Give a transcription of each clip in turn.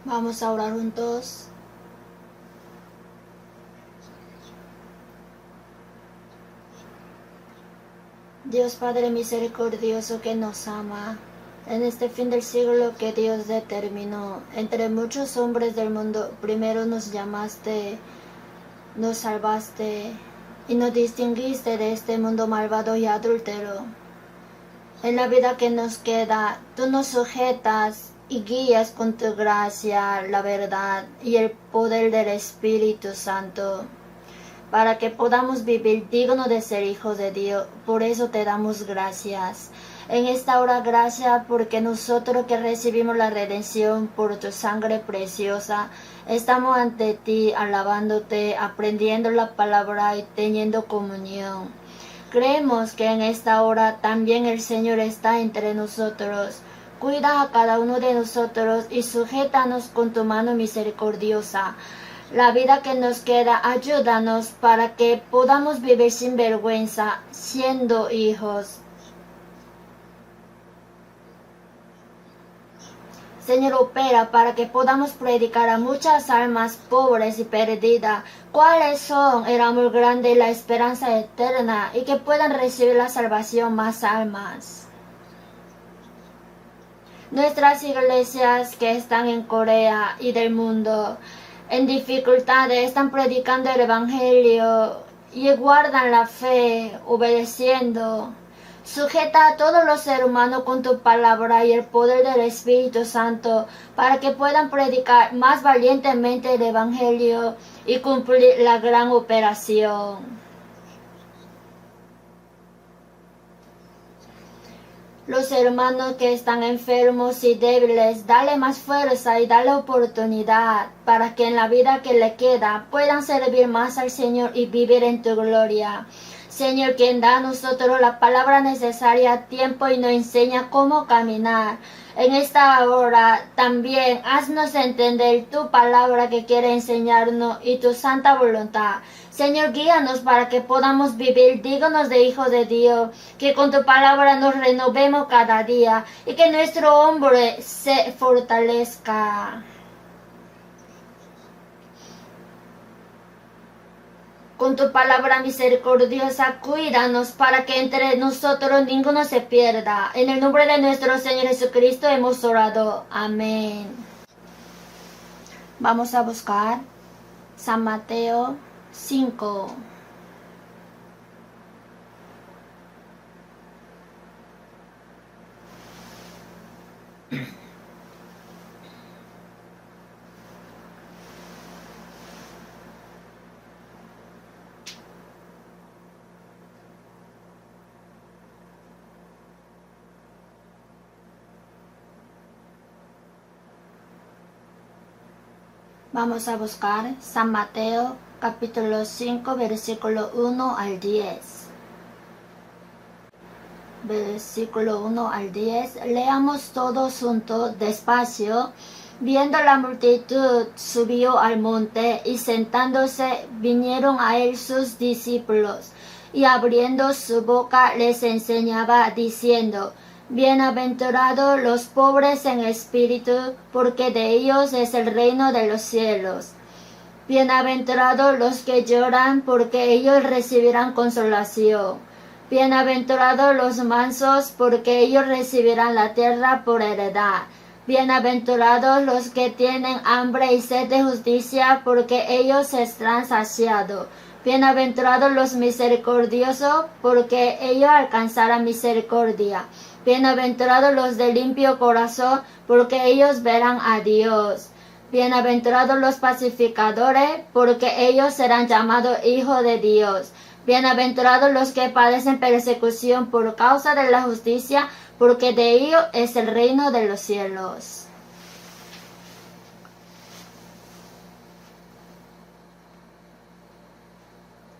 Vamos a orar juntos. Dios Padre misericordioso que nos ama, en este fin del siglo que Dios determinó, entre muchos hombres del mundo, primero nos llamaste, nos salvaste y nos distinguiste de este mundo malvado y adúltero. En la vida que nos queda, tú nos sujetas y guías con tu gracia, la verdad y el poder del Espíritu Santo, para que podamos vivir digno de ser hijos de Dios. Por eso te damos gracias. En esta hora, gracias porque nosotros que recibimos la redención por tu sangre preciosa, estamos ante ti alabándote, aprendiendo la palabra y teniendo comunión. Creemos que en esta hora también el Señor está entre nosotros. Cuida a cada uno de nosotros y sujétanos con tu mano misericordiosa. La vida que nos queda, ayúdanos para que podamos vivir sin vergüenza, siendo hijos. Señor, opera para que podamos predicar a muchas almas pobres y perdidas cuáles son el amor grande y la esperanza eterna, y que puedan recibir la salvación más almas. Nuestras iglesias que están en Corea y del mundo en dificultades están predicando el Evangelio y guardan la fe, obedeciendo. Sujeta a todos los seres humanos con tu palabra y el poder del Espíritu Santo para que puedan predicar más valientemente el Evangelio y cumplir la gran operación. Los hermanos que están enfermos y débiles, dale más fuerza y dale oportunidad para que en la vida que le queda puedan servir más al Señor y vivir en tu gloria. Señor, quien da a nosotros la palabra necesaria a tiempo y nos enseña cómo caminar. En esta hora también haznos entender tu palabra que quiere enseñarnos y tu santa voluntad. Señor, guíanos para que podamos vivir dignos de hijos de Dios, que con tu palabra nos renovemos cada día y que nuestro hombre se fortalezca. Con tu palabra misericordiosa, cuídanos para que entre nosotros ninguno se pierda. En el nombre de nuestro Señor Jesucristo hemos orado. Amén. Vamos a buscar San Mateo 5. Vamos a buscar San Mateo capítulo 5, versículo 1 al 10. Versículo 1 al 10. Leamos todos juntos despacio. Viendo la multitud, subió al monte y sentándose vinieron a él sus discípulos, y abriendo su boca les enseñaba diciendo: Bienaventurados los pobres en espíritu, porque de ellos es el reino de los cielos. Bienaventurados los que lloran, porque ellos recibirán consolación. Bienaventurados los mansos, porque ellos recibirán la tierra por heredad. Bienaventurados los que tienen hambre y sed de justicia, porque ellos serán saciados. Bienaventurados los misericordiosos, porque ellos alcanzarán misericordia. Bienaventurados los de limpio corazón, porque ellos verán a Dios. Bienaventurados los pacificadores, porque ellos serán llamados hijos de Dios. Bienaventurados los que padecen persecución por causa de la justicia, porque de ellos es el reino de los cielos.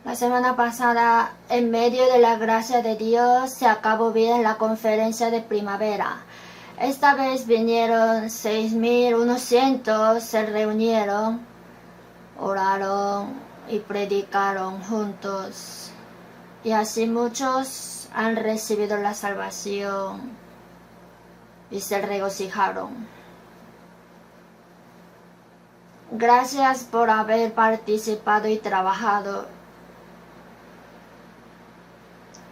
La semana pasada, en medio de la gracia de Dios, se acabó bien la conferencia de primavera. Esta vez vinieron 6.100, se reunieron, oraron y predicaron juntos. Y así muchos han recibido la salvación y se regocijaron. Gracias por haber participado y trabajado.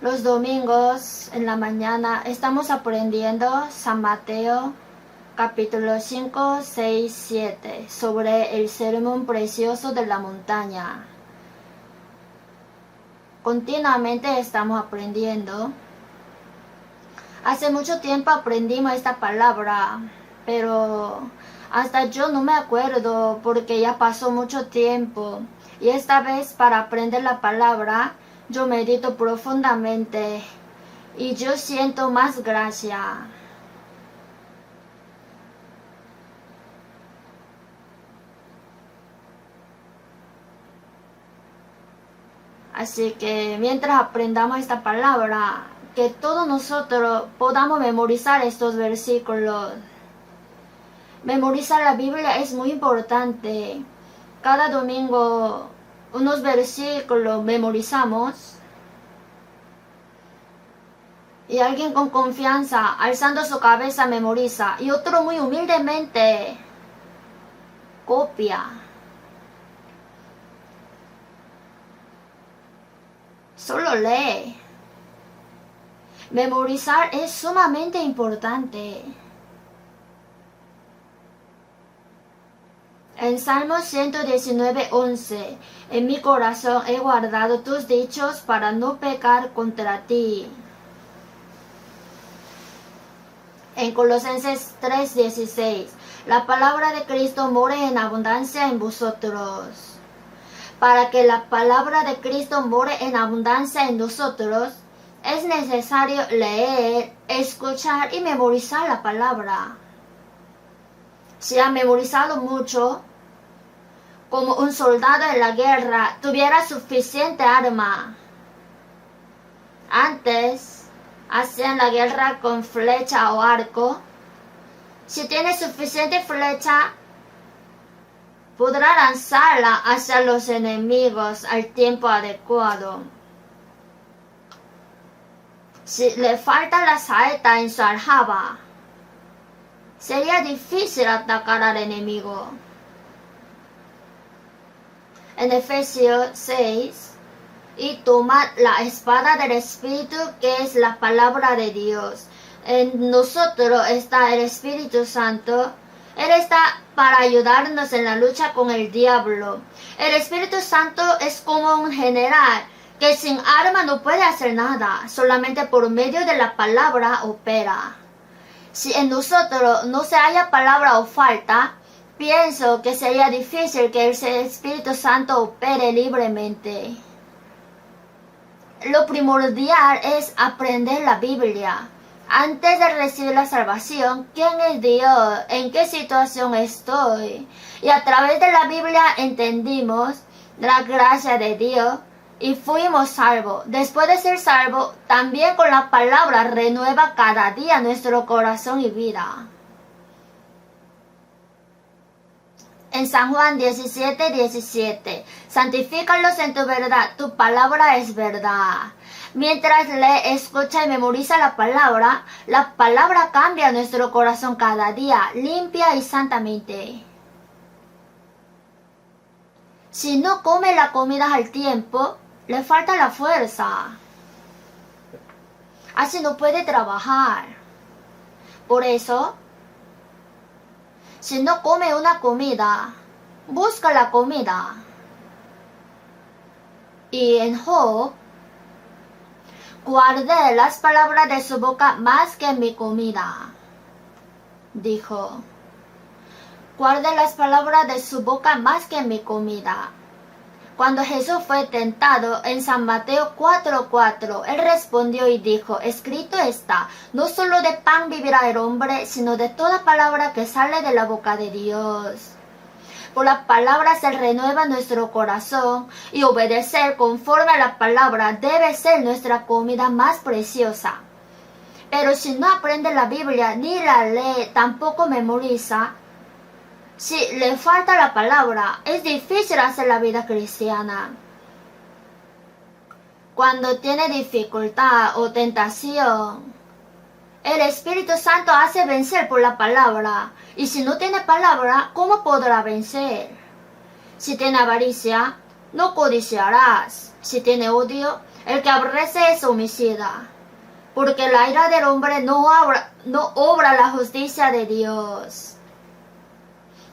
Los domingos en la mañana estamos aprendiendo San Mateo capítulo 5, 6, 7 sobre el sermón precioso de la montaña. Continuamente estamos aprendiendo. Hace mucho tiempo aprendimos esta palabra, pero hasta yo no me acuerdo porque ya pasó mucho tiempo. Y esta vez para aprender la palabra, yo medito profundamente y yo siento más gracia. Así que mientras aprendamos esta palabra, que todos nosotros podamos memorizar estos versículos. Memorizar la Biblia es muy importante. Cada domingo unos versículos memorizamos. Y alguien con confianza, alzando su cabeza, memoriza. Y otro muy humildemente copia. Solo lee. Memorizar es sumamente importante. En Salmo 119:11, en mi corazón he guardado tus dichos para no pecar contra ti. En Colosenses 3:16, la palabra de Cristo more en abundancia en vosotros. Para que la palabra de Cristo more en abundancia en nosotros, es necesario leer, escuchar y memorizar la palabra. Si ha memorizado mucho, como un soldado en la guerra tuviera suficiente arma. Antes hacían la guerra con flecha o arco. Si tiene suficiente flecha, podrá lanzarla hacia los enemigos al tiempo adecuado. Si le falta la saeta en su aljaba, sería difícil atacar al enemigo. En Efesios 6, y tomad la espada del Espíritu, que es la palabra de Dios. En nosotros está el Espíritu Santo. Él está para ayudarnos en la lucha con el diablo. El Espíritu Santo es como un general que sin arma no puede hacer nada, solamente por medio de la palabra opera. Si en nosotros no se haya palabra o falta, pienso que sería difícil que el Espíritu Santo opere libremente. Lo primordial es aprender la Biblia. Antes de recibir la salvación, ¿quién es Dios? ¿En qué situación estoy? Y a través de la Biblia entendimos la gracia de Dios y fuimos salvos. Después de ser salvos, también con la palabra renueva cada día nuestro corazón y vida. En San Juan 17:17, santifícalos en tu verdad, tu palabra es verdad. Mientras lee, escucha y memoriza la palabra cambia nuestro corazón cada día, limpia y santamente. Si no come la comida al tiempo, le falta la fuerza. Así no puede trabajar. Por eso, si no come una comida, busca la comida. Y en Job, guardé las palabras de su boca más que mi comida. Dijo, guardé las palabras de su boca más que mi comida. Cuando Jesús fue tentado en San Mateo 4:4, él respondió y dijo, escrito está, no solo de pan vivirá el hombre, sino de toda palabra que sale de la boca de Dios. Por la palabra se renueva nuestro corazón y obedecer conforme a la palabra debe ser nuestra comida más preciosa. Pero si no aprende la Biblia, ni la lee, tampoco memoriza, si le falta la palabra, es difícil hacer la vida cristiana. Cuando tiene dificultad o tentación, el Espíritu Santo hace vencer por la palabra. Y si no tiene palabra, ¿cómo podrá vencer? Si tiene avaricia, no codiciarás. Si tiene odio, el que aborrece es homicida. Porque la ira del hombre no obra la justicia de Dios.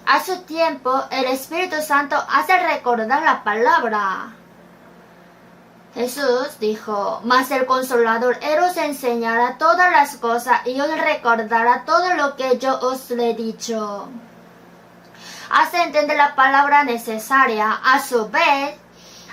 A su tiempo, el Espíritu Santo hace recordar la palabra. Jesús dijo, mas el Consolador, Él os enseñará todas las cosas y os recordará todo lo que yo os le he dicho. Hace entender la palabra necesaria. A su vez,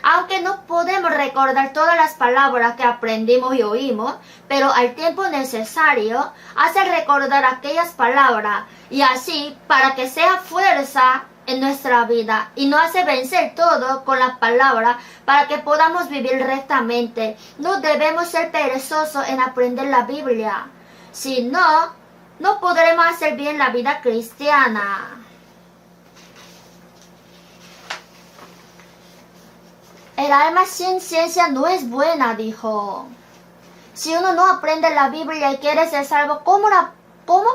aunque no podemos recordar todas las palabras que aprendimos y oímos, pero al tiempo necesario, hace recordar aquellas palabras y así para que sea fuerza en nuestra vida y nos hace vencer todo con la palabra para que podamos vivir rectamente. No debemos ser perezosos en aprender la Biblia. Si no, no podremos hacer bien la vida cristiana. El alma sin ciencia no es buena, dijo. Si uno no aprende la Biblia y quiere ser salvo, ¿cómo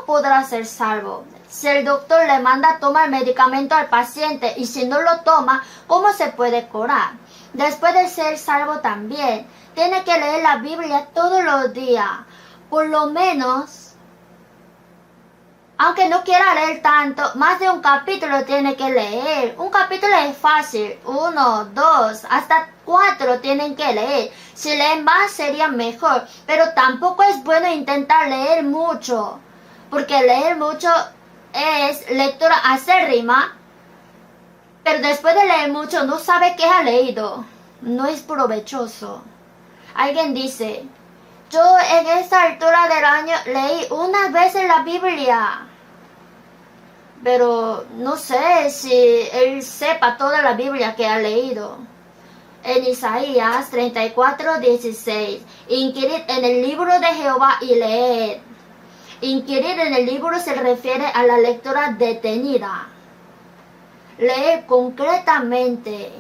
podrá ser salvo? Si el doctor le manda tomar medicamento al paciente y si no lo toma, ¿cómo se puede curar? Después de ser salvo también, tiene que leer la Biblia todos los días. Por lo menos, aunque no quiera leer tanto, más de un capítulo tiene que leer. Un capítulo es fácil. 1, 2, hasta 4 tienen que leer. Si leen más sería mejor. Pero tampoco es bueno intentar leer mucho. Porque leer mucho es lectura acérrima. Pero después de leer mucho no sabe qué ha leído. No es provechoso. Alguien dice, yo en esta altura del año leí unas veces la Biblia. Pero no sé si él sepa toda la Biblia que ha leído. En Isaías 34:16, inquirid en el libro de Jehová y leed. Inquirir en el libro se refiere a la lectura detenida. Leer concretamente.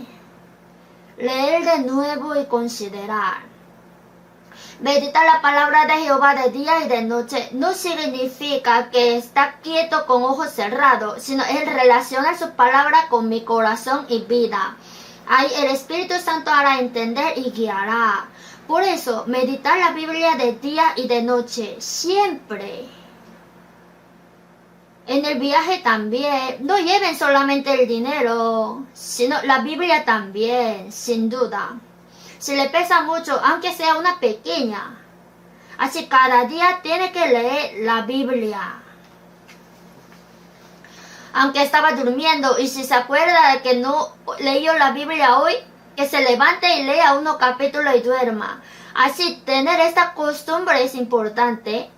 Leer de nuevo y considerar. Meditar la palabra de Jehová de día y de noche no significa que está quieto con ojos cerrados, sino el relacionar su palabra con mi corazón y vida. Ahí el Espíritu Santo hará entender y guiará. Por eso, meditar la Biblia de día y de noche, siempre. En el viaje también, no lleven solamente el dinero, sino la Biblia también, sin duda. Si le pesa mucho, aunque sea una pequeña. Así cada día tiene que leer la Biblia. Aunque estaba durmiendo y si se acuerda de que no leyó la Biblia hoy, que se levante y lea unos capítulos y duerma. Así tener esta costumbre es importante.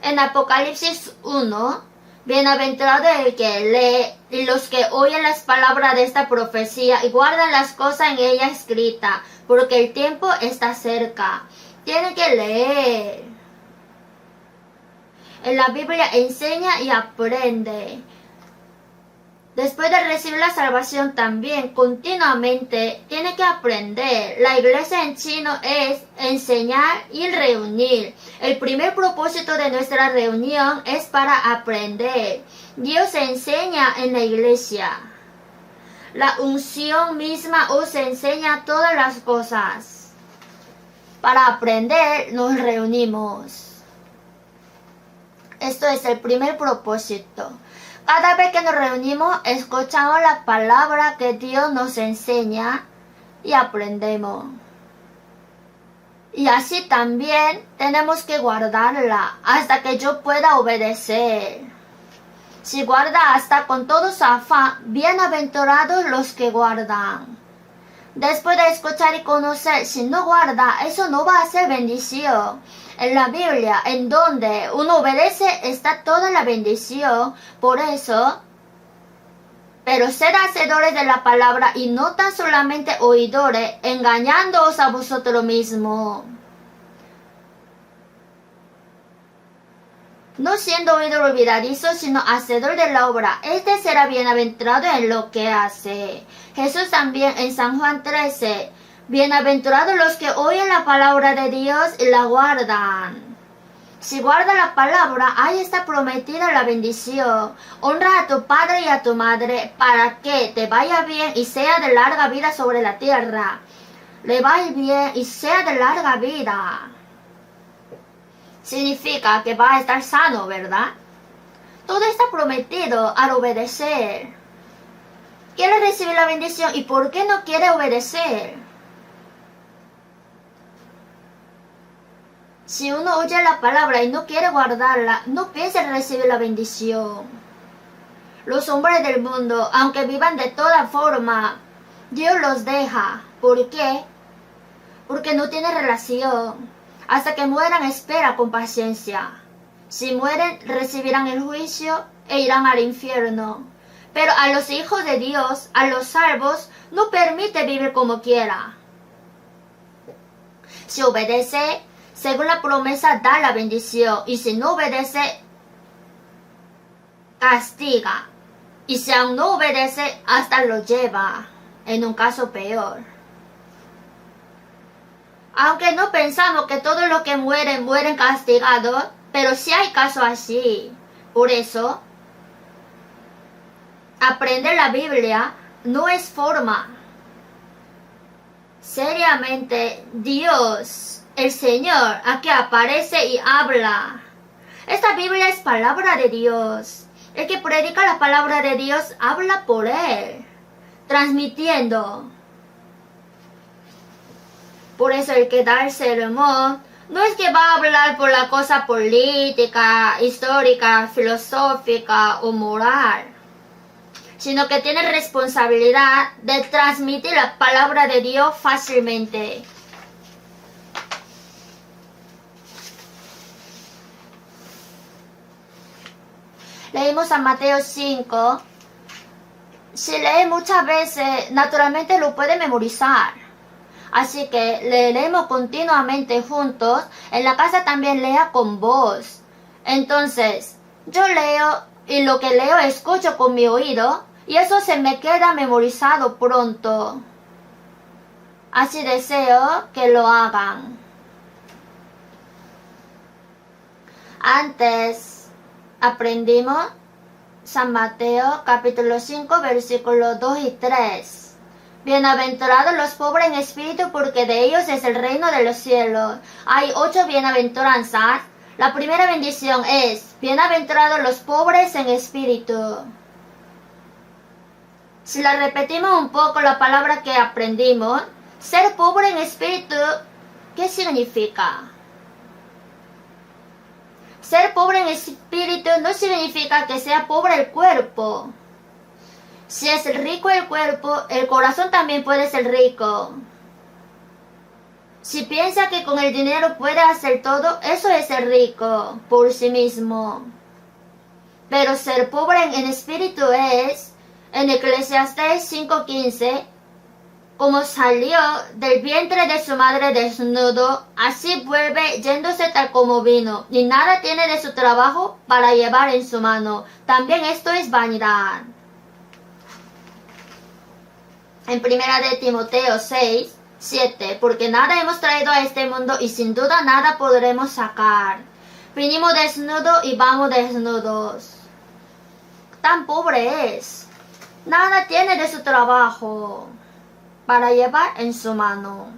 En Apocalipsis 1, bienaventurado el que lee y los que oyen las palabras de esta profecía y guardan las cosas en ella escritas, porque el tiempo está cerca. Tienen que leer. En la Biblia enseña y aprende. Después de recibir la salvación también, continuamente, tiene que aprender. La iglesia en chino es enseñar y reunir. El primer propósito de nuestra reunión es para aprender. Dios enseña en la iglesia. La unción misma os enseña todas las cosas. Para aprender nos reunimos. Esto es el primer propósito. Cada vez que nos reunimos, escuchamos la palabra que Dios nos enseña y aprendemos. Y así también tenemos que guardarla hasta que yo pueda obedecer. Si guarda hasta con todo su afán, bienaventurados los que guardan. Después de escuchar y conocer, si no guarda, eso no va a ser bendición. En la Biblia, en donde uno obedece, está toda la bendición. Por eso, pero sed hacedores de la palabra y no tan solamente oidores, engañándoos a vosotros mismos. No siendo oidor olvidadizo, sino hacedor de la obra. Este será bienaventurado en lo que hace. Jesús también en San Juan 13. Bienaventurados los que oyen la palabra de Dios y la guardan. Si guarda la palabra, ahí está prometida la bendición. Honra a tu padre y a tu madre para que te vaya bien y sea de larga vida sobre la tierra. Le vaya bien y sea de larga vida. Significa que va a estar sano, ¿verdad? Todo está prometido al obedecer. Quiere recibir la bendición y ¿por qué no quiere obedecer? Si uno oye la palabra y no quiere guardarla, no piensa en recibir la bendición. Los hombres del mundo, aunque vivan de toda forma, Dios los deja. ¿Por qué? Porque no tienen relación. Hasta que mueran, espera con paciencia. Si mueren, recibirán el juicio e irán al infierno. Pero a los hijos de Dios, a los salvos, no permite vivir como quiera. Si obedece, según la promesa, da la bendición. Y si no obedece, castiga. Y si aún no obedece, hasta lo lleva, en un caso peor. Aunque no pensamos que todos los que mueren, mueren castigados, pero sí hay casos así. Por eso, aprender la Biblia no es forma. Seriamente, Dios, el Señor, aquí aparece y habla. Esta Biblia es palabra de Dios. El que predica la palabra de Dios habla por Él, transmitiendo. Por eso el que da el sermón no es que va a hablar por la cosa política, histórica, filosófica o moral, sino que tiene responsabilidad de transmitir la palabra de Dios fácilmente. Leímos a Mateo 5. Si lee muchas veces, naturalmente lo puede memorizar. Así que leeremos continuamente juntos. En la casa también lea con voz. Entonces, yo leo y lo que leo escucho con mi oído y eso se me queda memorizado pronto. Así deseo que lo hagan. Antes aprendimos San Mateo capítulo 5 versículos 2 y 3. Bienaventurados los pobres en espíritu, porque de ellos es el reino de los cielos. Hay 8 bienaventuranzas. La primera bendición es, bienaventurados los pobres en espíritu. Si la repetimos un poco la palabra que aprendimos, ser pobre en espíritu, ¿qué significa? Ser pobre en espíritu no significa que sea pobre el cuerpo. Si es rico el cuerpo, el corazón también puede ser rico. Si piensa que con el dinero puede hacer todo, eso es ser rico por sí mismo. Pero ser pobre en espíritu es, en Eclesiastés 5:15, como salió del vientre de su madre desnudo, así vuelve yéndose tal como vino, y nada tiene de su trabajo para llevar en su mano. También esto es vanidad. En 1 de Timoteo 6:7, porque nada hemos traído a este mundo y sin duda nada podremos sacar. Vinimos desnudos y vamos desnudos. Tan pobre es. Nada tiene de su trabajo para llevar en su mano.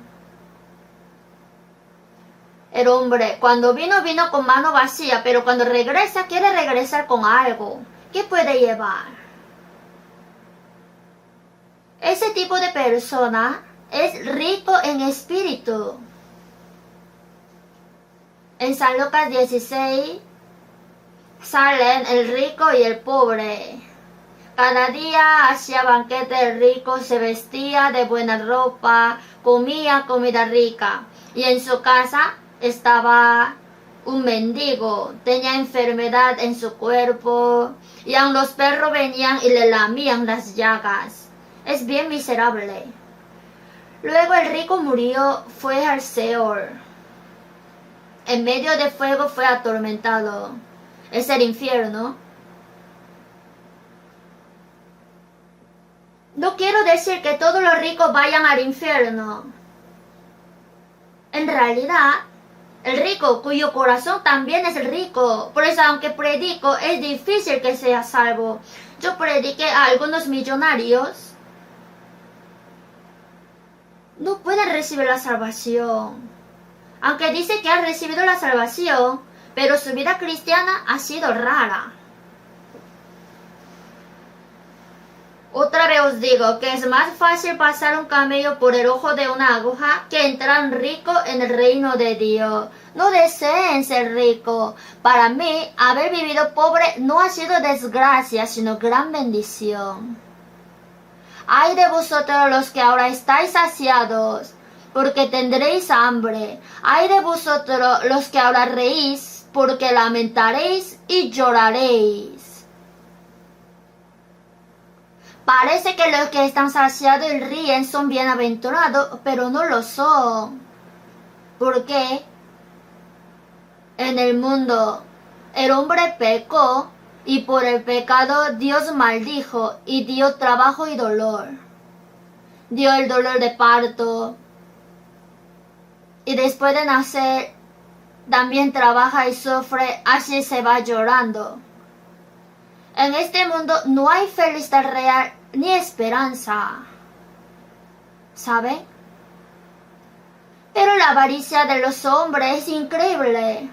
El hombre, cuando vino con mano vacía, pero cuando regresa, quiere regresar con algo. ¿Qué puede llevar? Ese tipo de persona es rico en espíritu. En San Lucas 16 salen el rico y el pobre. Cada día hacía banquete el rico, se vestía de buena ropa, comía comida rica. Y en su casa estaba un mendigo, tenía enfermedad en su cuerpo, y aun los perros venían y le lamían las llagas. Es bien miserable. Luego el rico murió, fue al Seol. En medio de fuego fue atormentado. Es el infierno. No quiero decir que todos los ricos vayan al infierno. En realidad, El rico cuyo corazón también es rico. Por eso aunque predico es difícil que sea salvo. Yo prediqué a algunos millonarios. No pueden recibir la salvación. Aunque dice que han recibido la salvación, pero su vida cristiana ha sido rara. Otra vez os digo que es más fácil pasar un camello por el ojo de una aguja que entrar rico en el reino de Dios. No deseen ser rico. Para mí, haber vivido pobre no ha sido desgracia, sino gran bendición. Ay de vosotros los que ahora estáis saciados, porque tendréis hambre. Ay de vosotros los que ahora reís, porque lamentaréis y lloraréis. Parece que los que están saciados y ríen son bienaventurados, pero no lo son. ¿Por qué? En el mundo el hombre pecó y por el pecado Dios maldijo y dio trabajo y dolor. Dio el dolor de parto y después de nacer también trabaja y sufre, así se va llorando. En este mundo no hay felicidad real ni esperanza. ¿Sabe? Pero la avaricia de los hombres es increíble.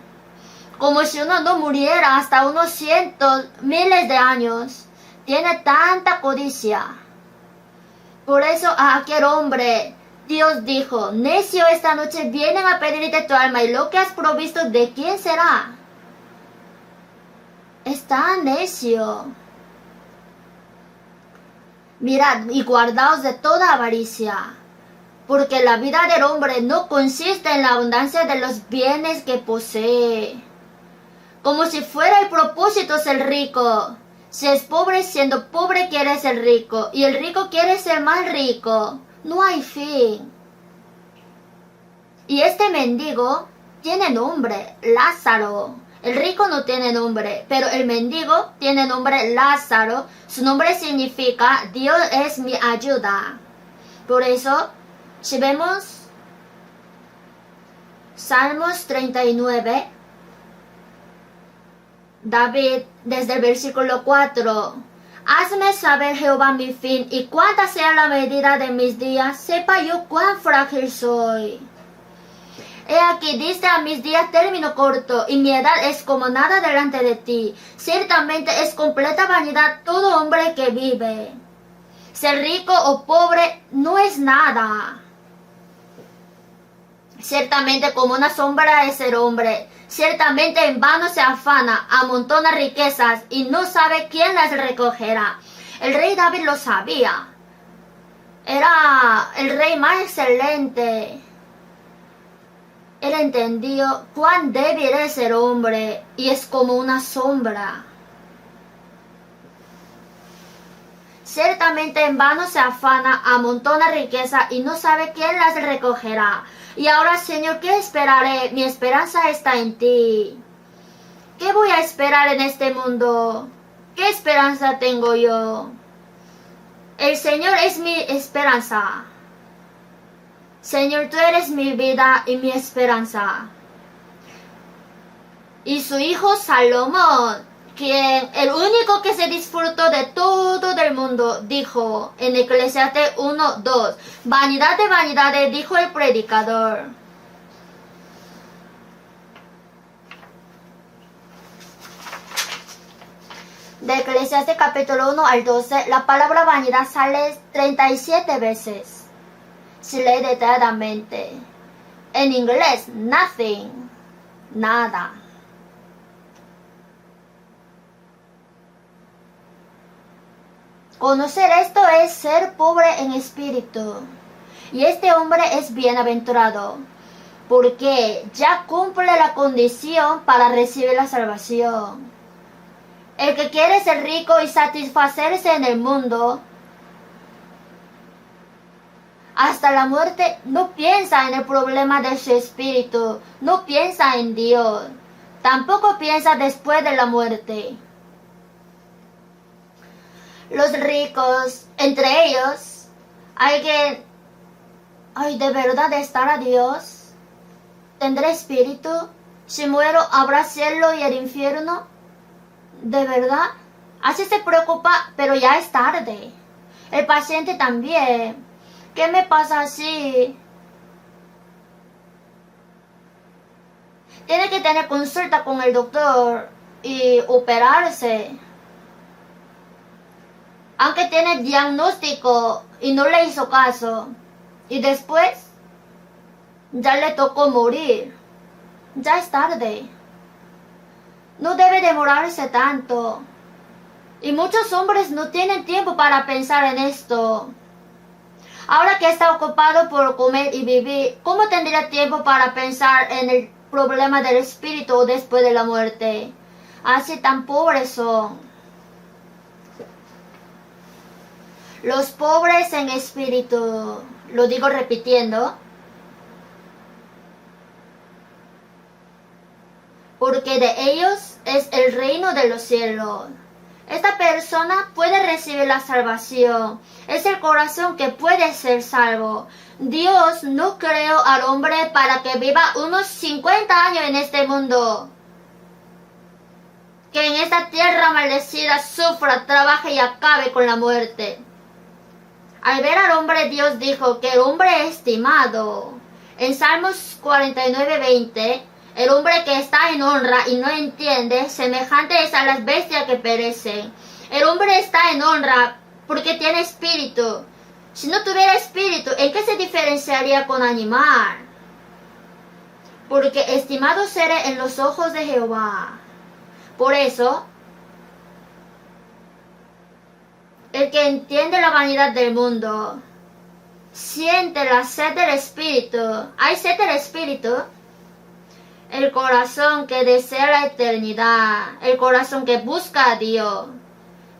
Como si uno no muriera hasta unos cientos, miles de años. Tiene tanta codicia. Por eso a aquel hombre Dios dijo: necio, esta noche vienen a pedirte tu alma, y lo que has provisto, ¿de quién será? Está necio. Mirad y guardaos de toda avaricia, porque la vida del hombre no consiste en la abundancia de los bienes que posee. Como si fuera el propósito ser rico. Si es pobre, siendo pobre quiere ser rico, y el rico quiere ser más rico. No hay fin. Y este mendigo tiene nombre, Lázaro. El rico no tiene nombre, pero el mendigo tiene nombre Lázaro. Su nombre significa Dios es mi ayuda. Por eso, si vemos Salmos 39, David, desde el versículo 4, hazme saber, Jehová, mi fin, y cuánta sea la medida de mis días, sepa yo cuán frágil soy. He aquí, diste a mis días término corto, y mi edad es como nada delante de ti. Ciertamente es completa vanidad todo hombre que vive. Ser rico o pobre no es nada. Ciertamente como una sombra es el hombre. Ciertamente en vano se afana, amontona riquezas y no sabe quién las recogerá. El rey David lo sabía. Era el rey más excelente. Él entendió cuán débil es el hombre y es como una sombra. Ciertamente en vano se afana, amontona riqueza y no sabe quién las recogerá. Y ahora, Señor, ¿qué esperaré? Mi esperanza está en ti. ¿Qué voy a esperar en este mundo? ¿Qué esperanza tengo yo? El Señor es mi esperanza. Señor, tú eres mi vida y mi esperanza. Y su hijo Salomón, quien el único que se disfrutó de todo del mundo, dijo en Eclesiastés 1:2, vanidad de vanidades, dijo el predicador. De Eclesiastés capítulo 1 al 12, la palabra vanidad sale 37 veces. Si lee detalladamente. En inglés, nothing, nada. Conocer esto es ser pobre en espíritu. Y este hombre es bienaventurado, porque ya cumple la condición para recibir la salvación. El que quiere ser rico y satisfacerse en el mundo, hasta la muerte no piensa en el problema de su espíritu, no piensa en Dios, tampoco piensa después de la muerte. Los ricos, entre ellos, alguien, ¿de verdad estará Dios? ¿Tendré espíritu? Si muero, ¿habrá cielo y el infierno? ¿De verdad? Así se preocupa, pero ya es tarde. El paciente también. ¿Qué me pasa así? Tiene que tener consulta con el doctor y operarse. Aunque tiene diagnóstico y no le hizo caso. Y después ya le tocó morir. Ya es tarde. No debe demorarse tanto. Y muchos hombres no tienen tiempo para pensar en esto. Ahora que está ocupado por comer y vivir, ¿cómo tendría tiempo para pensar en el problema del espíritu después de la muerte? Así tan pobres son. Los pobres en espíritu, lo digo repitiendo, porque de ellos es el reino de los cielos. Esta persona puede recibir la salvación. Es el corazón que puede ser salvo. Dios no creó al hombre para que viva unos 50 años en este mundo. Que en esta tierra maldecida sufra, trabaje y acabe con la muerte. Al ver al hombre, Dios dijo que el hombre es estimado. En Salmos 49:20, el hombre que está en honra y no entiende, semejante es a las bestias que perecen. El hombre está en honra porque tiene espíritu. Si no tuviera espíritu, ¿en qué se diferenciaría con animal? Porque estimado seré en los ojos de Jehová. Por eso, el que entiende la vanidad del mundo, siente la sed del espíritu. ¿Hay sed del espíritu? El corazón que desea la eternidad, el corazón que busca a Dios.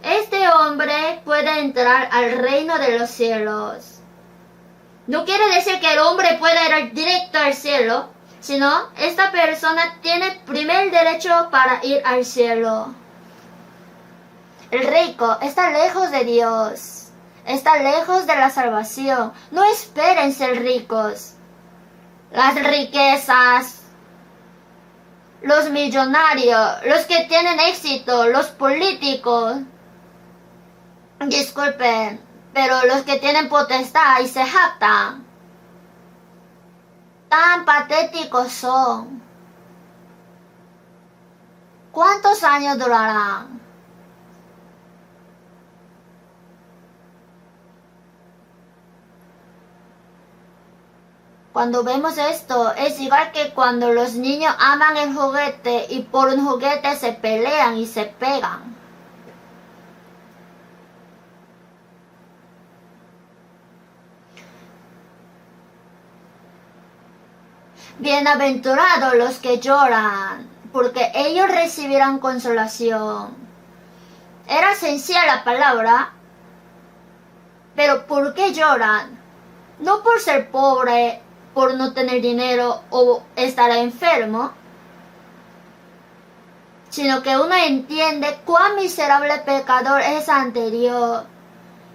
Este hombre puede entrar al reino de los cielos. No quiere decir que el hombre pueda ir directo al cielo, sino esta persona tiene primer derecho para ir al cielo. El rico está lejos de Dios, está lejos de la salvación. No esperen ser ricos. Las riquezas, los millonarios, los que tienen éxito, los políticos, disculpen, pero los que tienen potestad y se jactan, tan patéticos son. ¿Cuántos años durarán? Cuando vemos esto, es igual que cuando los niños aman el juguete y por un juguete se pelean y se pegan. Bienaventurados los que lloran, porque ellos recibirán consolación. Era sencilla la palabra, pero ¿por qué lloran? No por ser pobre, por no tener dinero o estar enfermo, sino que uno entiende cuán miserable pecador es ante Dios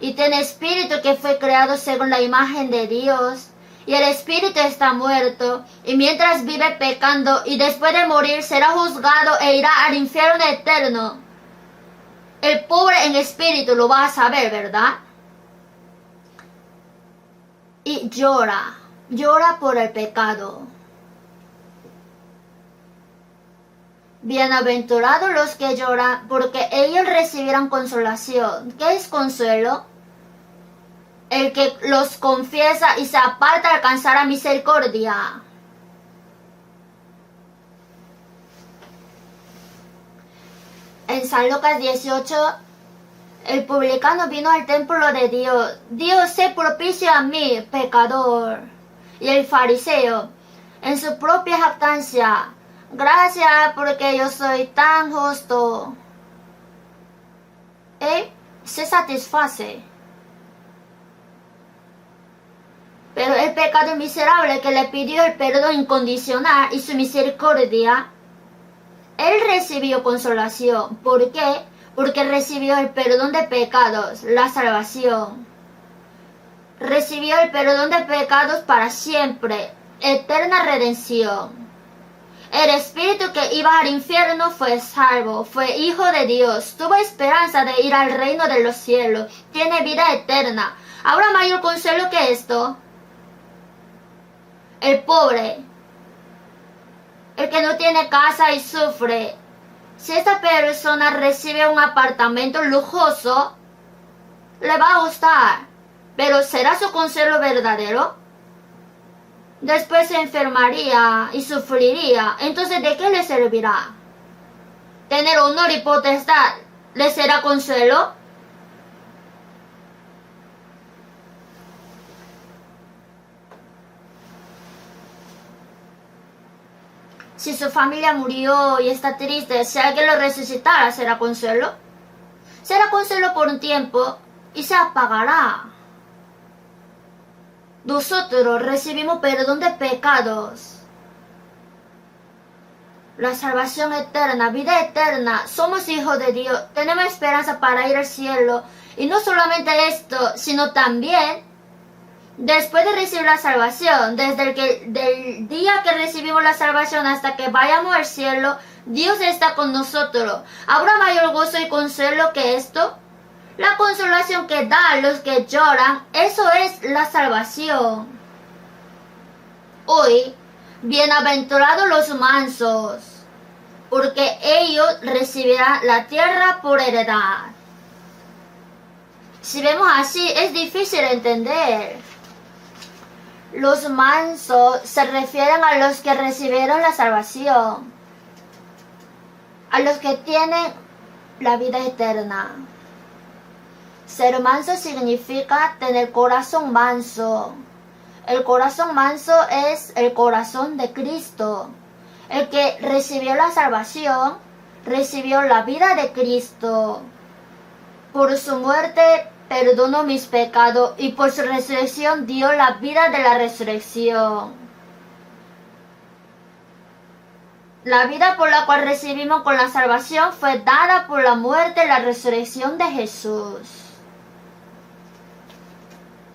y tiene espíritu que fue creado según la imagen de Dios, y el espíritu está muerto, y mientras vive pecando y después de morir será juzgado e irá al infierno eterno. El pobre en espíritu lo va a saber, ¿verdad? Y llora por el pecado. Bienaventurados los que lloran, porque ellos recibirán consolación. ¿Qué es consuelo? El que los confiesa y se aparta alcanzará misericordia. En San Lucas 18, el publicano vino al templo de Dios. Dios, sé propicio a mí, pecador. Y el fariseo, en su propia jactancia, gracias porque yo soy tan justo. Él se satisface. Pero el pecado miserable que le pidió el perdón incondicional y su misericordia, él recibió consolación. ¿Por qué? Porque recibió el perdón de pecados, la salvación. Recibió el perdón de pecados para siempre. eterna redención. El espíritu que iba al infierno fue salvo, fue hijo de Dios, tuvo esperanza de ir al reino de los cielos, tiene vida eterna. ¿Habrá mayor consuelo que esto? El pobre, el que no tiene casa y sufre, si esta persona recibe un apartamento lujoso, le va a gustar, pero ¿será su consuelo verdadero? Después se enfermaría y sufriría. Entonces, ¿de qué le servirá? ¿Tener honor y potestad le será consuelo? Si su familia murió y está triste, si alguien lo resucitara, ¿será consuelo? Será consuelo por un tiempo y se apagará. Nosotros recibimos perdón de pecados, la salvación eterna, vida eterna, somos hijos de Dios, tenemos esperanza para ir al cielo. Y no solamente esto, sino también, después de recibir la salvación, desde del día que recibimos la salvación hasta que vayamos al cielo, Dios está con nosotros. ¿Habrá mayor gozo y consuelo que esto? La consolación que da a los que lloran, eso es la salvación. Hoy, bienaventurados los mansos, porque ellos recibirán la tierra por heredad. Si vemos así, es difícil entender. Los mansos se refieren a los que recibieron la salvación, a los que tienen la vida eterna. Ser manso significa tener corazón manso. El corazón manso es el corazón de Cristo. El que recibió la salvación, recibió la vida de Cristo. Por su muerte perdonó mis pecados y por su resurrección dio la vida de la resurrección. La vida por la cual recibimos con la salvación fue dada por la muerte y la resurrección de Jesús.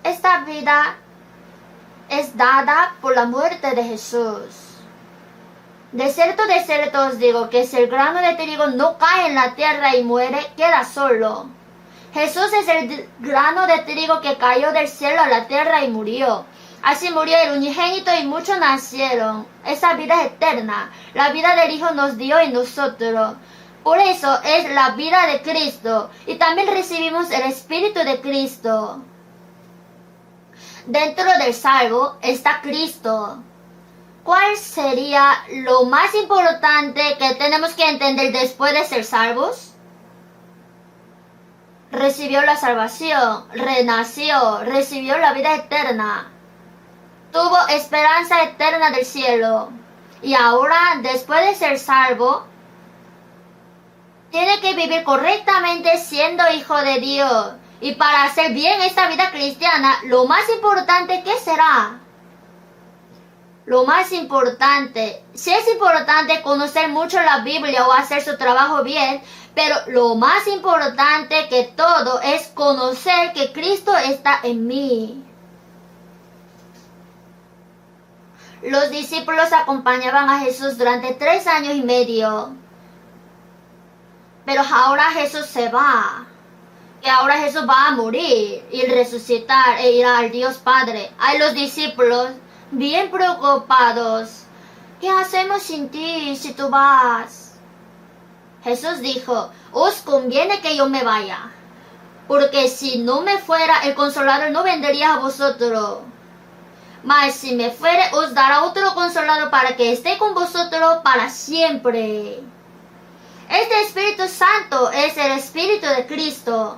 Esta vida es dada por la muerte de Jesús. De cierto os digo que si el grano de trigo no cae en la tierra y muere, queda solo. Jesús es el grano de trigo que cayó del cielo a la tierra y murió. Así murió el unigénito y muchos nacieron. Esa vida es eterna. La vida del Hijo nos dio en nosotros. Por eso es la vida de Cristo. Y también recibimos el Espíritu de Cristo. Dentro del salvo está Cristo. ¿Cuál sería lo más importante que tenemos que entender después de ser salvos? Recibió la salvación, renació, recibió la vida eterna, tuvo esperanza eterna del cielo. Y ahora, después de ser salvo, tiene que vivir correctamente siendo hijo de Dios. Y para hacer bien esta vida cristiana, lo más importante, ¿qué será? Lo más importante, sí es importante conocer mucho la Biblia o hacer su trabajo bien, pero lo más importante que todo es conocer que Cristo está en mí. Los discípulos acompañaban a Jesús durante 3 años y medio, pero ahora Jesús se va. Que ahora Jesús va a morir y resucitar e ir al Dios Padre. Hay los discípulos bien preocupados. ¿Qué hacemos sin ti si tú vas? Jesús dijo, os conviene que yo me vaya, porque si no me fuera, el Consolador no vendría a vosotros. Mas si me fuere, os dará otro Consolador para que esté con vosotros para siempre. Este Espíritu Santo es el Espíritu de Cristo.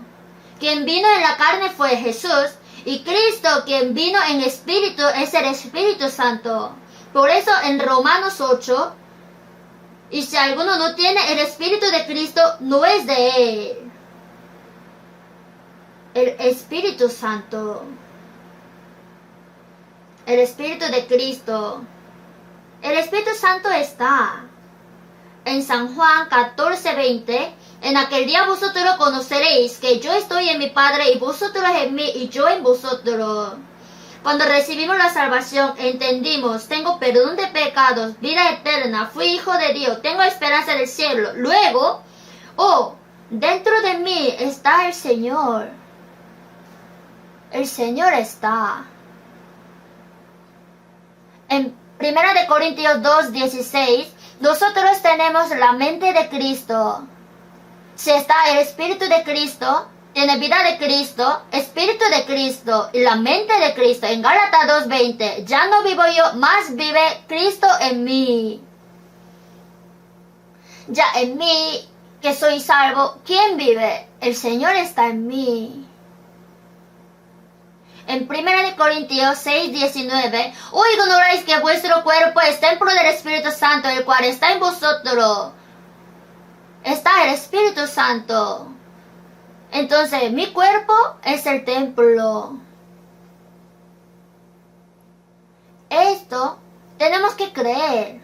Quien vino en la carne fue Jesús, y Cristo, quien vino en espíritu, es el Espíritu Santo. Por eso en Romanos 8, y si alguno no tiene el Espíritu de Cristo, no es de él. El Espíritu Santo. El Espíritu de Cristo. El Espíritu Santo está. En San Juan 14:20, en aquel día vosotros conoceréis que yo estoy en mi Padre y vosotros en mí y yo en vosotros. Cuando recibimos la salvación, entendimos, tengo perdón de pecados, vida eterna, fui hijo de Dios, tengo esperanza del cielo. Luego, dentro de mí está el Señor. El Señor está. En 1 Corintios 2:16, nosotros tenemos la mente de Cristo. Si está el Espíritu de Cristo, tiene vida de Cristo, Espíritu de Cristo y la mente de Cristo. En Gálatas 2:20, ya no vivo yo, más vive Cristo en mí. Ya en mí, que soy salvo, ¿quién vive? El Señor está en mí. En 1 Corintios 6:19, ignoráis que vuestro cuerpo es templo del Espíritu Santo, el cual está en vosotros. Está el Espíritu Santo. Entonces, mi cuerpo es el templo. Esto tenemos que creer.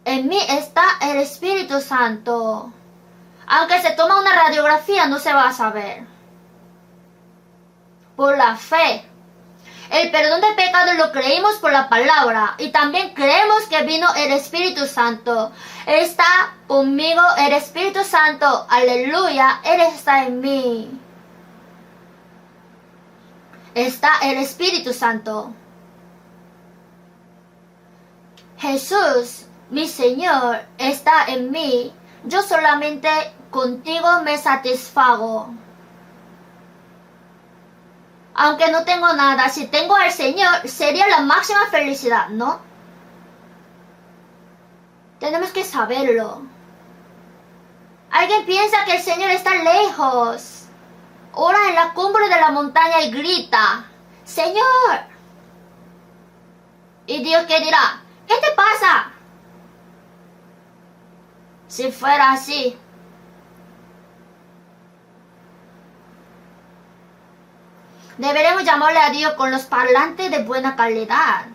En mí está el Espíritu Santo. Aunque se toma una radiografía, no se va a saber. Por la fe. El perdón de pecados lo creímos por la palabra y también creemos que vino el Espíritu Santo. Está conmigo el Espíritu Santo. Aleluya, Él está en mí. Está el Espíritu Santo. Jesús, mi Señor, está en mí. Yo solamente contigo me satisfago. Aunque no tengo nada, si tengo al Señor, sería la máxima felicidad, ¿no? Tenemos que saberlo. Alguien piensa que el Señor está lejos. Ora en la cumbre de la montaña y grita, ¡Señor! Y Dios, ¿qué dirá? ¿Qué te pasa? Si fuera así, deberemos llamarle a Dios con los parlantes de buena calidad.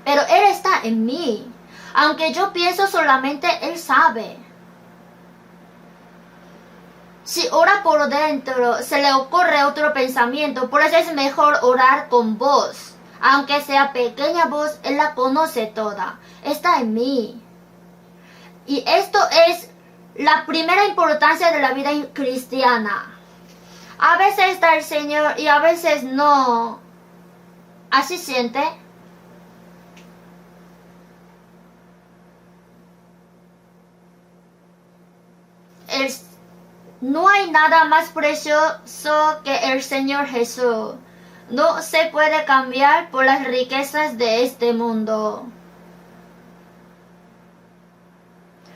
Pero Él está en mí. Aunque yo pienso solamente, Él sabe. Si ora por dentro, se le ocurre otro pensamiento. Por eso es mejor orar con voz. Aunque sea pequeña voz, Él la conoce toda. Está en mí. Y esto es la primera importancia de la vida cristiana. A veces está el Señor y a veces no. ¿Así siente? No hay nada más precioso que el Señor Jesús. No se puede cambiar por las riquezas de este mundo.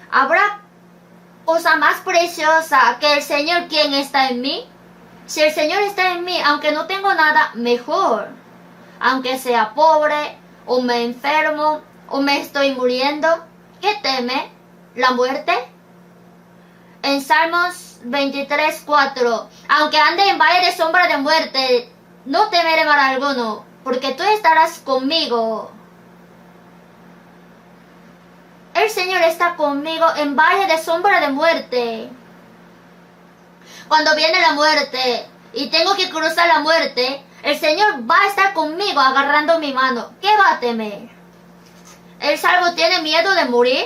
¿Habrá cosa más preciosa que el Señor quien está en mí? Si el Señor está en mí, aunque no tengo nada, mejor. Aunque sea pobre, o me enfermo, o me estoy muriendo, ¿qué teme? ¿La muerte? En Salmos 23:4, aunque ande en valle de sombra de muerte, no temeré mal alguno, porque tú estarás conmigo. El Señor está conmigo en valle de sombra de muerte. Cuando viene la muerte y tengo que cruzar la muerte, el Señor va a estar conmigo agarrando mi mano. ¿Qué va a temer? ¿El salvo tiene miedo de morir?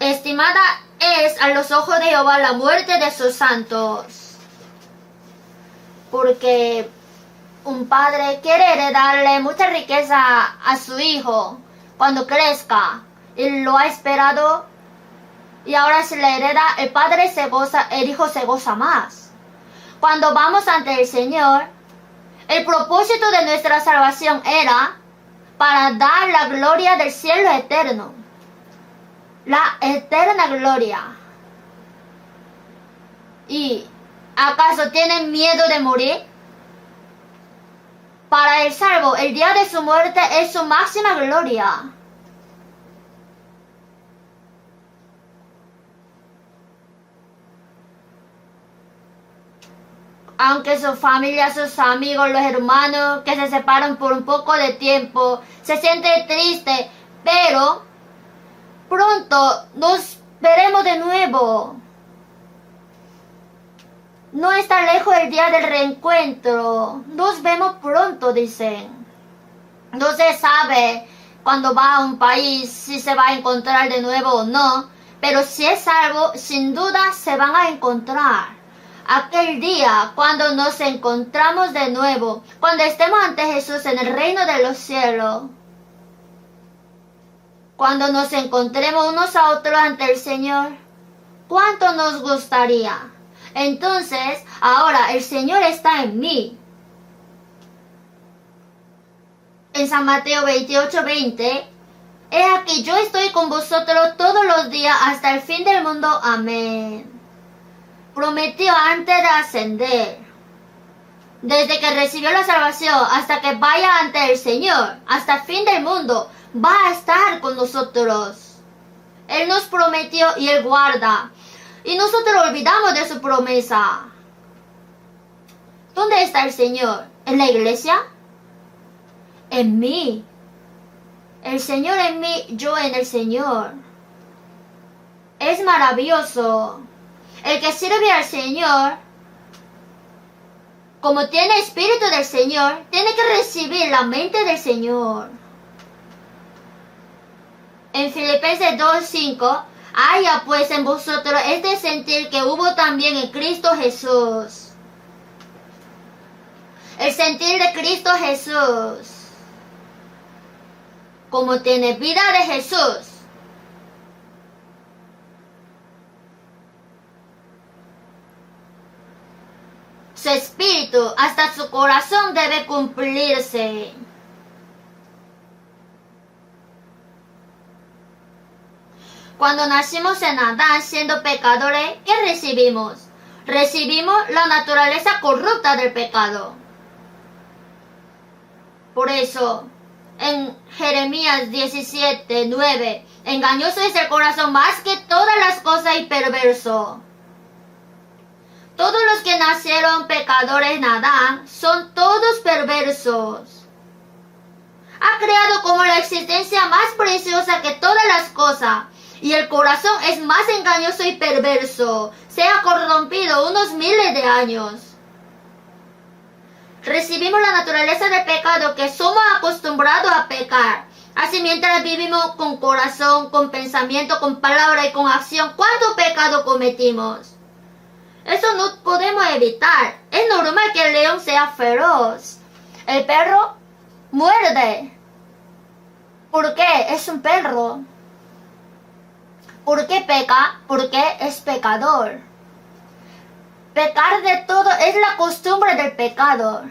Estimada es a los ojos de Jehová la muerte de sus santos. Porque un padre quiere heredarle mucha riqueza a su hijo cuando crezca. Y lo ha esperado. Y ahora se le hereda, el padre se goza, el hijo se goza más. Cuando vamos ante el Señor, el propósito de nuestra salvación era para dar la gloria del cielo eterno. La eterna gloria. ¿Y acaso tienen miedo de morir? Para el salvo, el día de su muerte es su máxima gloria. Aunque su familia, sus amigos, los hermanos que se separan por un poco de tiempo, se siente triste, pero pronto nos veremos de nuevo. No está lejos el día del reencuentro. Nos vemos pronto, dicen. No se sabe cuando va a un país si se va a encontrar de nuevo o no, pero si es algo, sin duda se van a encontrar. Aquel día, cuando nos encontramos de nuevo, cuando estemos ante Jesús en el reino de los cielos, cuando nos encontremos unos a otros ante el Señor, ¿cuánto nos gustaría? Entonces, ahora el Señor está en mí. En San Mateo 28:20, he aquí yo estoy con vosotros todos los días hasta el fin del mundo. Amén. Prometió antes de ascender. Desde que recibió la salvación hasta que vaya ante el Señor, hasta el fin del mundo, va a estar con nosotros. Él nos prometió y Él guarda. Y nosotros olvidamos de su promesa. ¿Dónde está el Señor? ¿En la iglesia? En mí. El Señor en mí, yo en el Señor. Es maravilloso. El que sirve al Señor, como tiene espíritu del Señor, tiene que recibir la mente del Señor. En Filipenses 2:5, haya pues en vosotros este sentir que hubo también en Cristo Jesús. El sentir de Cristo Jesús. Como tiene vida de Jesús. Su espíritu hasta su corazón debe cumplirse. Cuando nacimos en Adán siendo pecadores, ¿qué recibimos? Recibimos la naturaleza corrupta del pecado. Por eso, en Jeremías 17:9, engañoso es el corazón más que todas las cosas y perverso. Todos los que nacieron pecadores en Adán son todos perversos. Ha creado como la existencia más preciosa que todas las cosas, y el corazón es más engañoso y perverso. Se ha corrompido unos miles de años. Recibimos la naturaleza del pecado, que somos acostumbrados a pecar. Así mientras vivimos con corazón, con pensamiento, con palabra y con acción, ¿cuánto pecado cometimos? Eso no podemos evitar. Es normal que el león sea feroz. El perro muerde. ¿Por qué? Es un perro. ¿Por qué peca? Porque es pecador. Pecar de todo es la costumbre del pecador.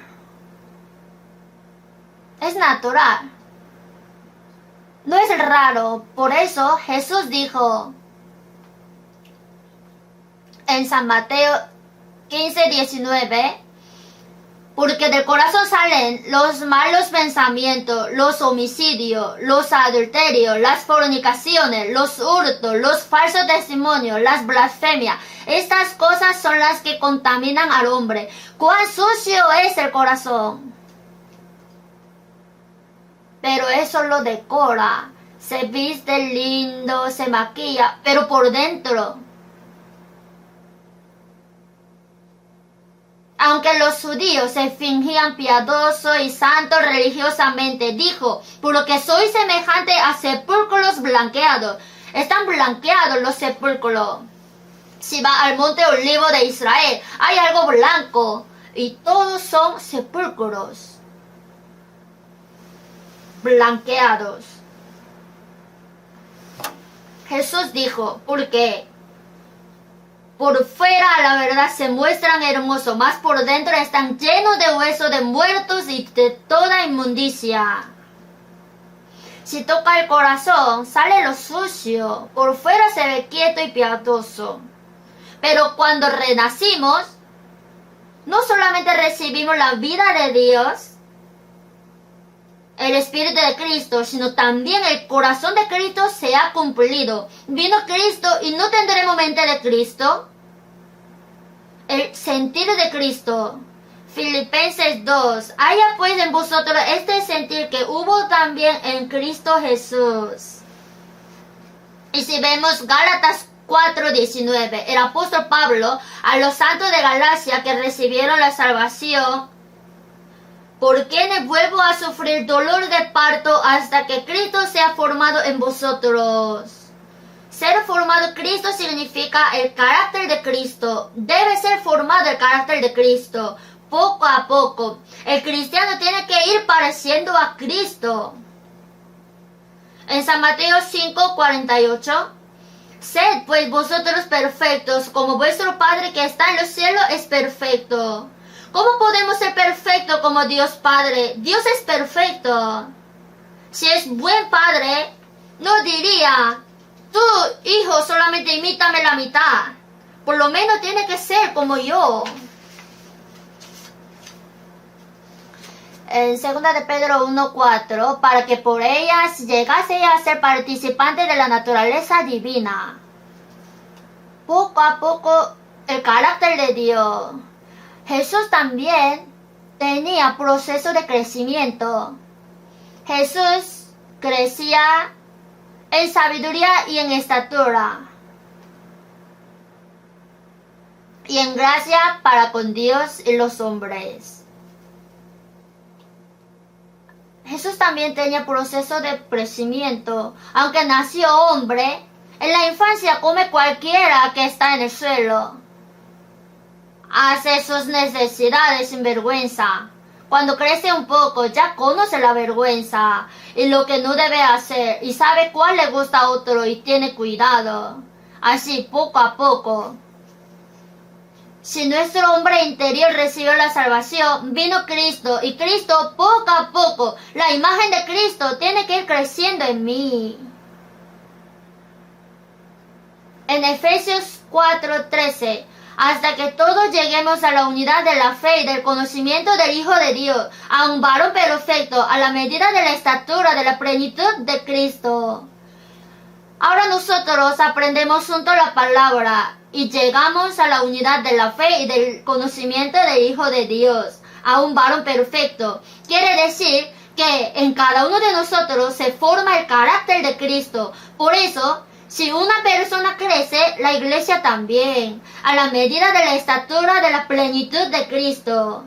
Es natural. No es raro. Por eso Jesús dijo en San Mateo 15:19, porque del corazón salen los malos pensamientos, los homicidios, los adulterios, las fornicaciones, los hurtos, los falsos testimonios, las blasfemias. Estas cosas son las que contaminan al hombre. ¡Cuán sucio es el corazón! Pero eso lo decora. Se viste lindo, se maquilla, pero por dentro, aunque los judíos se fingían piadosos y santos religiosamente, dijo, por lo que soy semejante a sepulcros blanqueados. Están blanqueados los sepulcros. Si va al monte Olivo de Israel, hay algo blanco y todos son sepulcros blanqueados. Jesús dijo, porque por fuera la verdad se muestran hermosos, mas por dentro están llenos de huesos de muertos y de toda inmundicia. Si toca el corazón, sale lo sucio, por fuera se ve quieto y piadoso. Pero cuando renacimos, no solamente recibimos la vida de Dios, el Espíritu de Cristo, sino también el corazón de Cristo se ha cumplido. Vino Cristo y no tendremos mente de Cristo. El sentir de Cristo. Filipenses 2. Haya pues en vosotros este sentir que hubo también en Cristo Jesús. Y si vemos Gálatas 4:19. El apóstol Pablo a los santos de Galacia que recibieron la salvación, ¿por qué vuelvo a sufrir dolor de parto hasta que Cristo sea formado en vosotros? Ser formado en Cristo significa el carácter de Cristo. Debe ser formado el carácter de Cristo, poco a poco. El cristiano tiene que ir pareciendo a Cristo. En San Mateo 5:48, sed pues vosotros perfectos, como vuestro Padre que está en los cielos es perfecto. ¿Cómo podemos ser perfectos como Dios Padre? Dios es perfecto. Si es buen Padre, no diría, tú, hijo, solamente imítame la mitad. Por lo menos tiene que ser como yo. En 2 de Pedro 1:4, para que por ellas llegase a ser participantes de la naturaleza divina. Poco a poco, el carácter de Dios. Jesús también tenía proceso de crecimiento. Jesús crecía en sabiduría y en estatura, y en gracia para con Dios y los hombres. Jesús también tenía proceso de crecimiento. Aunque nació hombre, en la infancia come cualquiera que está en el suelo. Hace sus necesidades sin vergüenza. Cuando crece un poco, ya conoce la vergüenza y lo que no debe hacer, y sabe cuál le gusta a otro y tiene cuidado. Así, poco a poco. Si nuestro hombre interior recibió la salvación, vino Cristo, y Cristo poco a poco, la imagen de Cristo tiene que ir creciendo en mí. En Efesios 4:13, hasta que todos lleguemos a la unidad de la fe y del conocimiento del Hijo de Dios, a un varón perfecto, a la medida de la estatura de la plenitud de Cristo. Ahora nosotros aprendemos juntos la palabra y llegamos a la unidad de la fe y del conocimiento del Hijo de Dios, a un varón perfecto. Quiere decir que en cada uno de nosotros se forma el carácter de Cristo. Por eso, si una persona crece, la iglesia también, a la medida de la estatura de la plenitud de Cristo.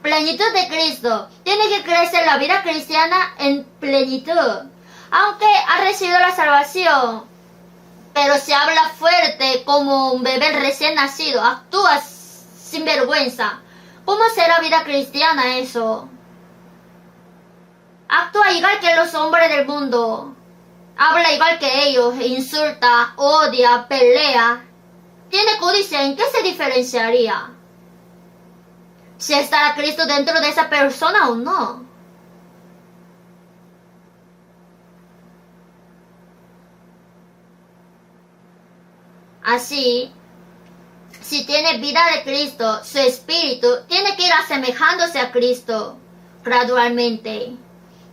Plenitud de Cristo. Tiene que crecer la vida cristiana en plenitud. Aunque ha recibido la salvación, pero se habla fuerte como un bebé recién nacido, actúa sin vergüenza. ¿Cómo será vida cristiana eso? Actúa igual que los hombres del mundo. Habla igual que ellos, insulta, odia, pelea. Tiene codicia, ¿en qué se diferenciaría? Si está Cristo dentro de esa persona o no. Así, si tiene vida de Cristo, su espíritu tiene que ir asemejándose a Cristo gradualmente.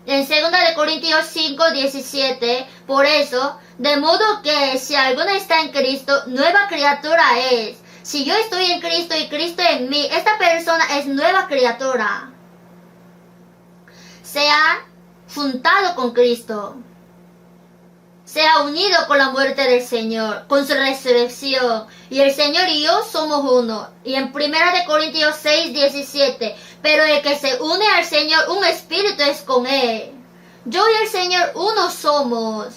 En 2 de Corintios 5:17, por eso, de modo que si alguno está en Cristo, nueva criatura es. Si yo estoy en Cristo y Cristo en mí, esta persona es nueva criatura. Se ha juntado con Cristo. Se ha unido con la muerte del Señor, con su resurrección. Y el Señor y yo somos uno. Y en 1 de Corintios 6:17, pero el que se une al Señor, un espíritu es con él. Yo y el Señor uno somos.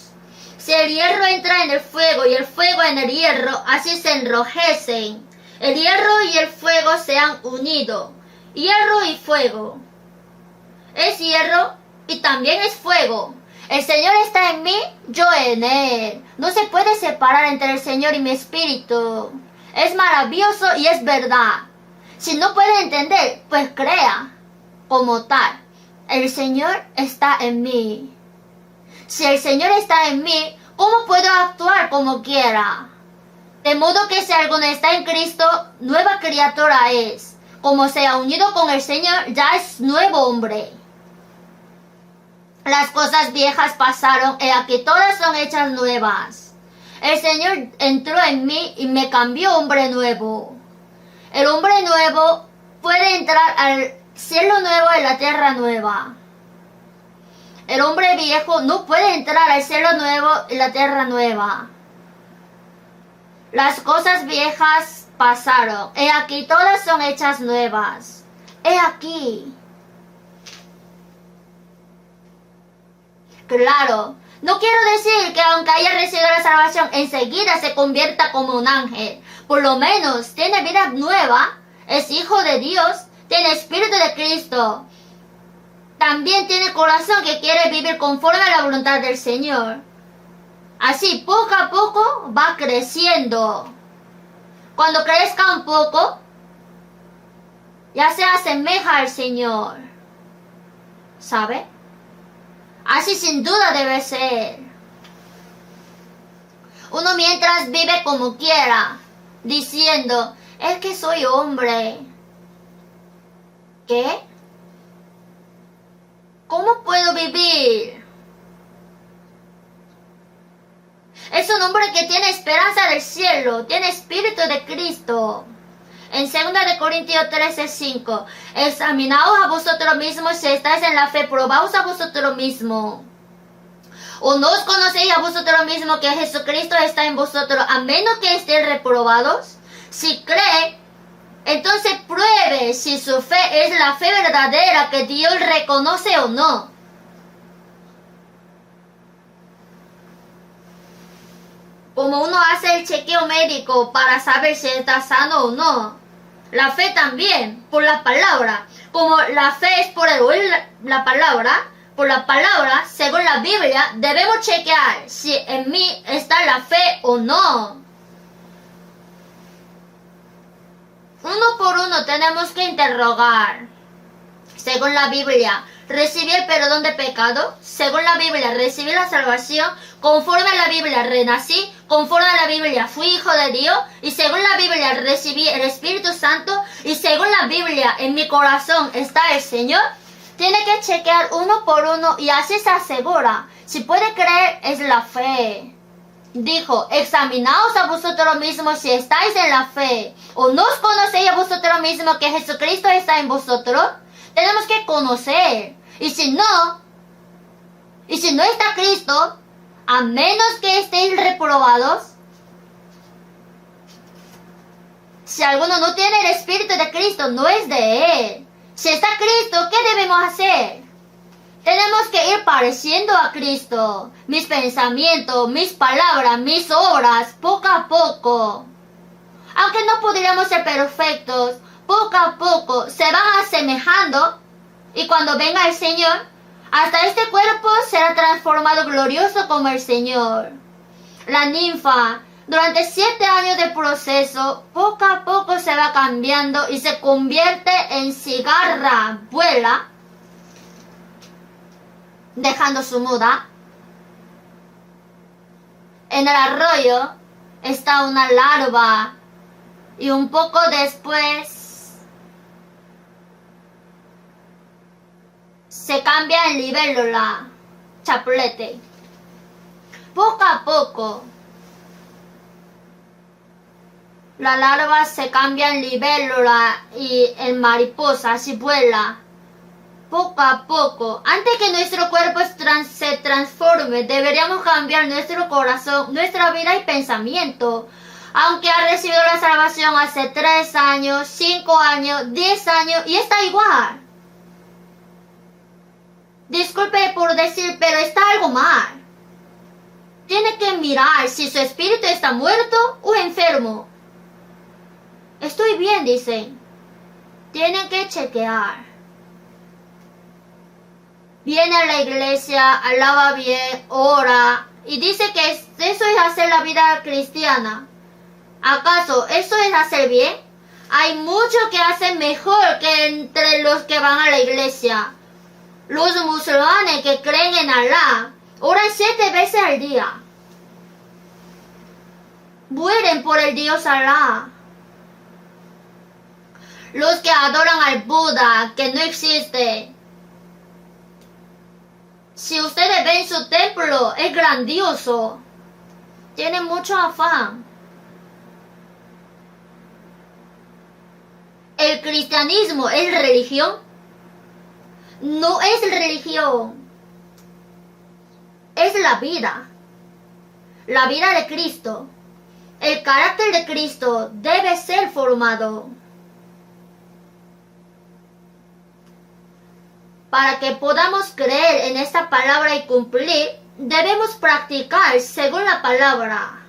Si el hierro entra en el fuego y el fuego en el hierro, así se enrojecen. El hierro y el fuego se han unido. Hierro y fuego. Es hierro y también es fuego. El Señor está en mí, yo en Él. No se puede separar entre el Señor y mi espíritu. Es maravilloso y es verdad. Si no puede entender, pues crea como tal. El Señor está en mí. Si el Señor está en mí, ¿cómo puedo actuar como quiera? De modo que si alguno está en Cristo, nueva criatura es. Como se ha unido con el Señor, ya es nuevo hombre. Las cosas viejas pasaron, y aquí todas son hechas nuevas. El Señor entró en mí y me cambió hombre nuevo. El hombre nuevo puede entrar al cielo nuevo y la tierra nueva. El hombre viejo no puede entrar al cielo nuevo y la tierra nueva. Las cosas viejas pasaron. He aquí, todas son hechas nuevas. He aquí. Claro, no quiero decir que aunque haya recibido la salvación, enseguida se convierta como un ángel. Por lo menos tiene vida nueva, es hijo de Dios, tiene espíritu de Cristo. También tiene corazón que quiere vivir conforme a la voluntad del Señor. Así, poco a poco va creciendo. Cuando crezca un poco, ya se asemeja al Señor. ¿Sabe? Así sin duda debe ser. Uno mientras vive como quiera, diciendo, es que soy hombre. ¿Qué? ¿Cómo puedo vivir? Es un hombre que tiene esperanza del cielo, tiene espíritu de Cristo. En 2 de Corintios 13:5, examinaos a vosotros mismos si estáis en la fe, probaos a vosotros mismos. ¿O no os conocéis a vosotros mismos que Jesucristo está en vosotros, a menos que estéis reprobados? Si cree, entonces pruebe si su fe es la fe verdadera que Dios reconoce o no. Como uno hace el chequeo médico para saber si está sano o no. La fe también, por la palabra. Como la fe es por el oír la palabra, por la palabra, según la Biblia, debemos chequear si en mí está la fe o no. Uno por uno tenemos que interrogar. Según la Biblia, recibí el perdón de pecado. Según la Biblia, recibí la salvación. Conforme a la Biblia, renací. Conforme a la Biblia, fui hijo de Dios. Y según la Biblia, recibí el Espíritu Santo. Y según la Biblia, en mi corazón está el Señor. Tiene que chequear uno por uno y así se asegura. Si puede creer, es la fe. Dijo, examinaos a vosotros mismos si estáis en la fe. ¿O no os conocéis a vosotros mismos que Jesucristo está en vosotros? Tenemos que conocer. Y si no está Cristo, a menos que estéis reprobados, si alguno no tiene el Espíritu de Cristo, no es de Él. Si está Cristo, ¿qué debemos hacer? Tenemos que ir pareciendo a Cristo. Mis pensamientos, mis palabras, mis obras, poco a poco. Aunque no podríamos ser perfectos, poco a poco se van asemejando. Y cuando venga el Señor, hasta este cuerpo será transformado glorioso como el Señor. La ninfa, durante 7 años de proceso, poco a poco se va cambiando y se convierte en cigarra, vuela, dejando su muda. En el arroyo está una larva y un poco después se cambia en libélula, chapulete. Poco a poco la larva se cambia en libélula y en mariposa, así vuela. Poco a poco, antes que nuestro cuerpo se transforme, deberíamos cambiar nuestro corazón, nuestra vida y pensamiento. Aunque ha recibido la salvación hace 3 años, 5 años, 10 años y está igual. Disculpe por decir, pero está algo mal. Tiene que mirar si su espíritu está muerto o enfermo. Estoy bien, dicen. Tienen que chequear. Viene a la iglesia, alaba bien, ora y dice que eso es hacer la vida cristiana. ¿Acaso eso es hacer bien? Hay muchos que hacen mejor que entre los que van a la iglesia. Los musulmanes que creen en Alá oran 7 veces al día. Mueren por el Dios Alá. Los que adoran al Buda, que no existe. Si ustedes ven su templo, es grandioso. Tiene mucho afán. ¿El cristianismo es religión? No es religión. Es la vida. La vida de Cristo. El carácter de Cristo debe ser formado. Para que podamos creer en esta palabra y cumplir, debemos practicar según la palabra.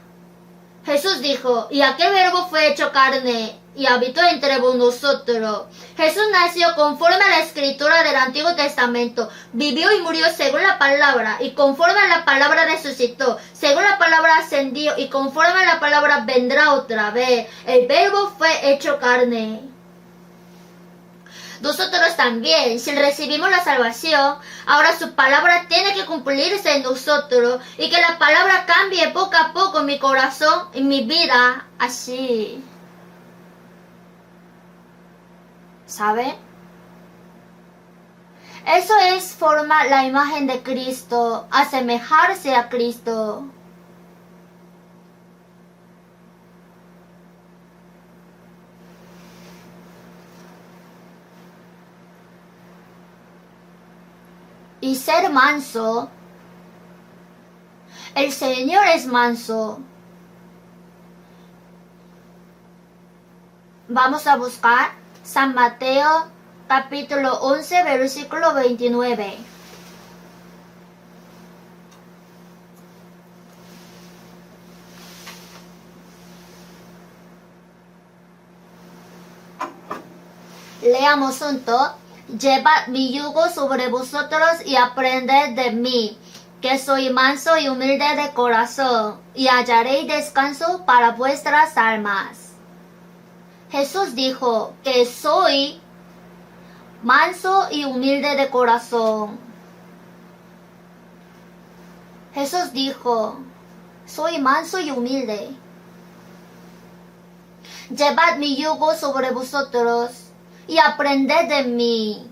Jesús dijo, y aquel verbo fue hecho carne y habitó entre nosotros. Jesús nació conforme a la escritura del Antiguo Testamento, vivió y murió según la palabra, y conforme a la palabra resucitó, según la palabra ascendió, y conforme a la palabra vendrá otra vez. El verbo fue hecho carne. Nosotros también, si recibimos la salvación, ahora su palabra tiene que cumplirse en nosotros y que la palabra cambie poco a poco en mi corazón, en mi vida, así. ¿Sabe? Eso es formar la imagen de Cristo, asemejarse a Cristo. Y ser manso. El Señor es manso. Vamos a buscar San Mateo capítulo 11 versículo 29. Leamos juntos. Llevad mi yugo sobre vosotros y aprended de mí, que soy manso y humilde de corazón, y hallaréis descanso para vuestras almas. Jesús dijo que soy manso y humilde de corazón. Jesús dijo, soy manso y humilde. Llevad mi yugo sobre vosotros y aprended de mí.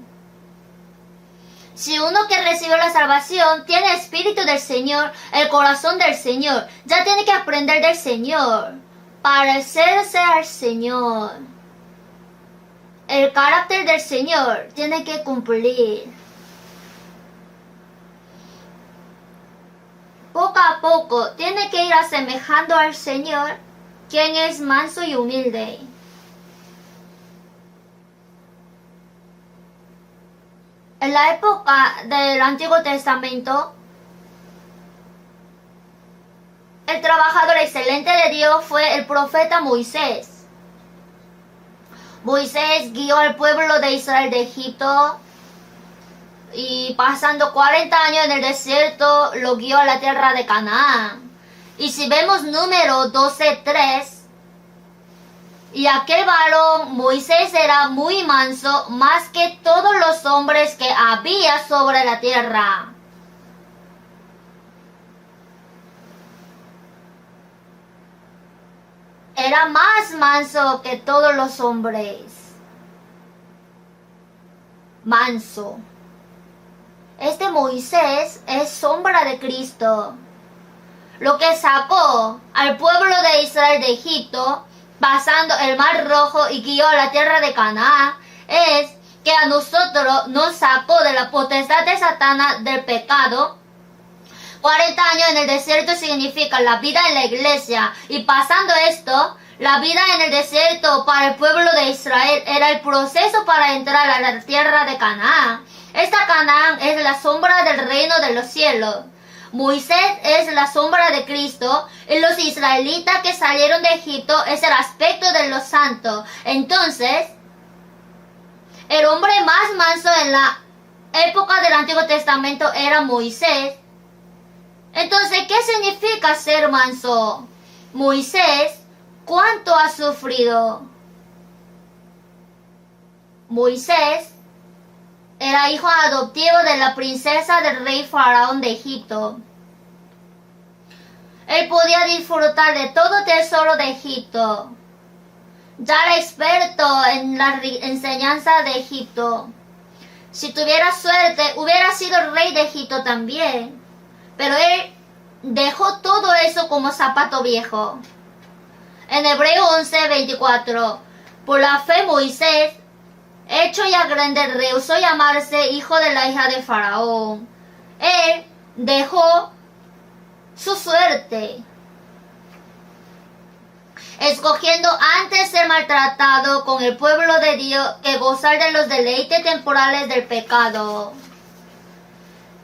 Si uno que recibió la salvación tiene el espíritu del Señor, el corazón del Señor, ya tiene que aprender del Señor, parecerse al Señor. El carácter del Señor tiene que cumplir. Poco a poco tiene que ir asemejando al Señor, quien es manso y humilde. En la época del Antiguo Testamento, el trabajador excelente de Dios fue el profeta Moisés. Moisés guió al pueblo de Israel de Egipto y pasando 40 años en el desierto lo guió a la tierra de Canaán. Y si vemos número 12:3, y aquel varón Moisés era muy manso, más que todos los hombres que había sobre la tierra. Era más manso que todos los hombres. Manso. Este Moisés es sombra de Cristo. Lo que sacó al pueblo de Israel de Egipto, pasando el mar rojo y guió a la tierra de Canaán, es que a nosotros nos sacó de la potestad de Satanás del pecado. 40 años en el desierto significa la vida en la iglesia, y pasando esto, la vida en el desierto para el pueblo de Israel era el proceso para entrar a la tierra de Canaán. Esta Canaán es la sombra del reino de los cielos. Moisés es la sombra de Cristo y los israelitas que salieron de Egipto es el aspecto de los santos. Entonces, el hombre más manso en la época del Antiguo Testamento era Moisés. Entonces, ¿qué significa ser manso? Moisés, ¿cuánto ha sufrido? Moisés era hijo adoptivo de la princesa del rey faraón de Egipto. Él podía disfrutar de todo tesoro de Egipto. Ya era experto en la enseñanza de Egipto. Si tuviera suerte, hubiera sido el rey de Egipto también. Pero él dejó todo eso como zapato viejo. En Hebreo 11:24, por la fe Moisés, hecho ya grande, rehusó llamarse hijo de la hija de Faraón. Él dejó su suerte. escogiendo antes ser maltratado con el pueblo de Dios que gozar de los deleites temporales del pecado.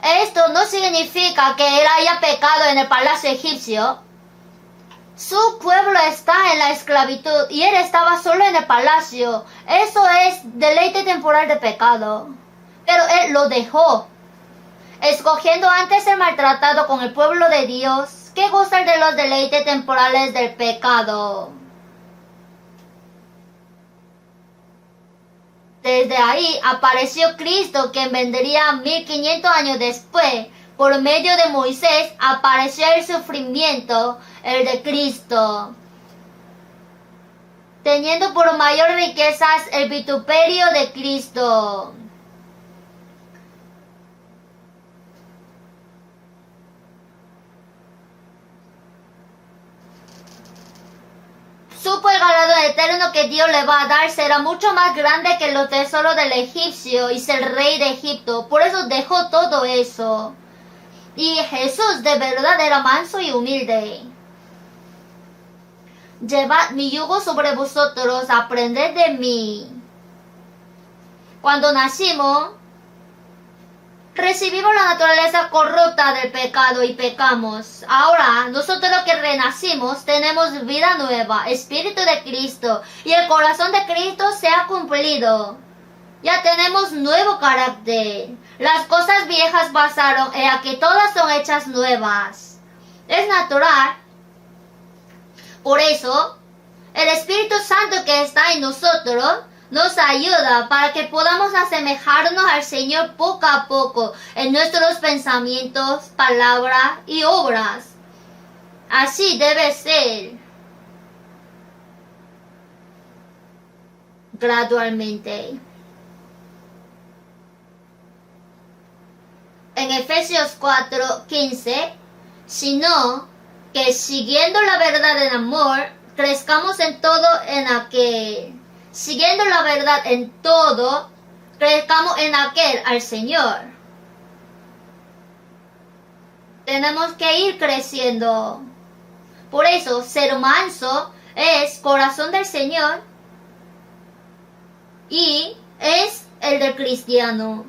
Esto no significa que él haya pecado en el palacio egipcio. Su pueblo está en la esclavitud y él estaba solo en el palacio. Eso es deleite temporal de pecado. Pero él lo dejó, escogiendo antes ser maltratado con el pueblo de Dios que gozar de los deleites temporales del pecado. Desde ahí apareció Cristo, quien vendría 1500 años después. Por medio de Moisés apareció el sufrimiento, el de Cristo, teniendo por mayor riquezas el vituperio de Cristo. Supo el galardón eterno que Dios le va a dar será mucho más grande que los tesoros del egipcio y ser rey de Egipto. Por eso dejó todo eso. Y Jesús de verdad era manso y humilde. Llevad mi yugo sobre vosotros, aprended de mí. Cuando nacimos, recibimos la naturaleza corrupta del pecado y pecamos. Ahora, nosotros que renacimos, tenemos vida nueva, Espíritu de Cristo, y el corazón de Cristo se ha cumplido. Ya tenemos nuevo carácter. Las cosas viejas pasaron, y aquí todas son hechas nuevas. Es natural. Por eso, el Espíritu Santo que está en nosotros nos ayuda para que podamos asemejarnos al Señor poco a poco en nuestros pensamientos, palabras y obras. Así debe ser. Gradualmente. En Efesios 4:15, sino que siguiendo la verdad en amor, crezcamos en todo en aquel. Siguiendo la verdad en todo, crezcamos en aquel, al Señor. Tenemos que ir creciendo. Por eso, ser manso es corazón del Señor y es el del cristiano.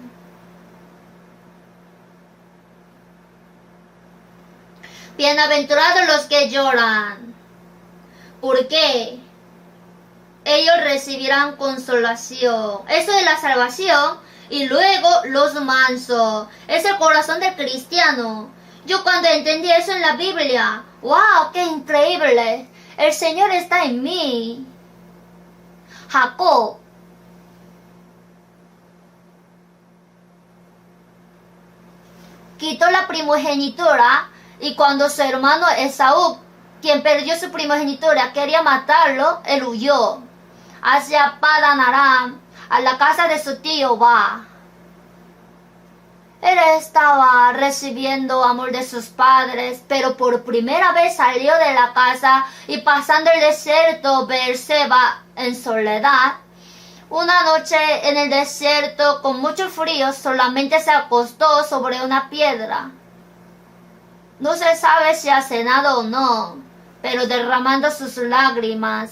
Bienaventurados los que lloran, porque ellos recibirán consolación. Eso es la salvación. Y luego los mansos. Es el corazón del cristiano. Yo cuando entendí eso en la Biblia, ¡wow! ¡Qué increíble! El Señor está en mí. Jacob quitó la primogenitura y cuando su hermano Esaú, quien perdió su primogenitura, quería matarlo, él huyó hacia Padan Aram, a la casa de su tío va. Él estaba recibiendo amor de sus padres, pero por primera vez salió de la casa y pasando el desierto Beerseba en soledad. Una noche en el desierto con mucho frío solamente se acostó sobre una piedra. No se sabe si ha cenado o no, pero derramando sus lágrimas.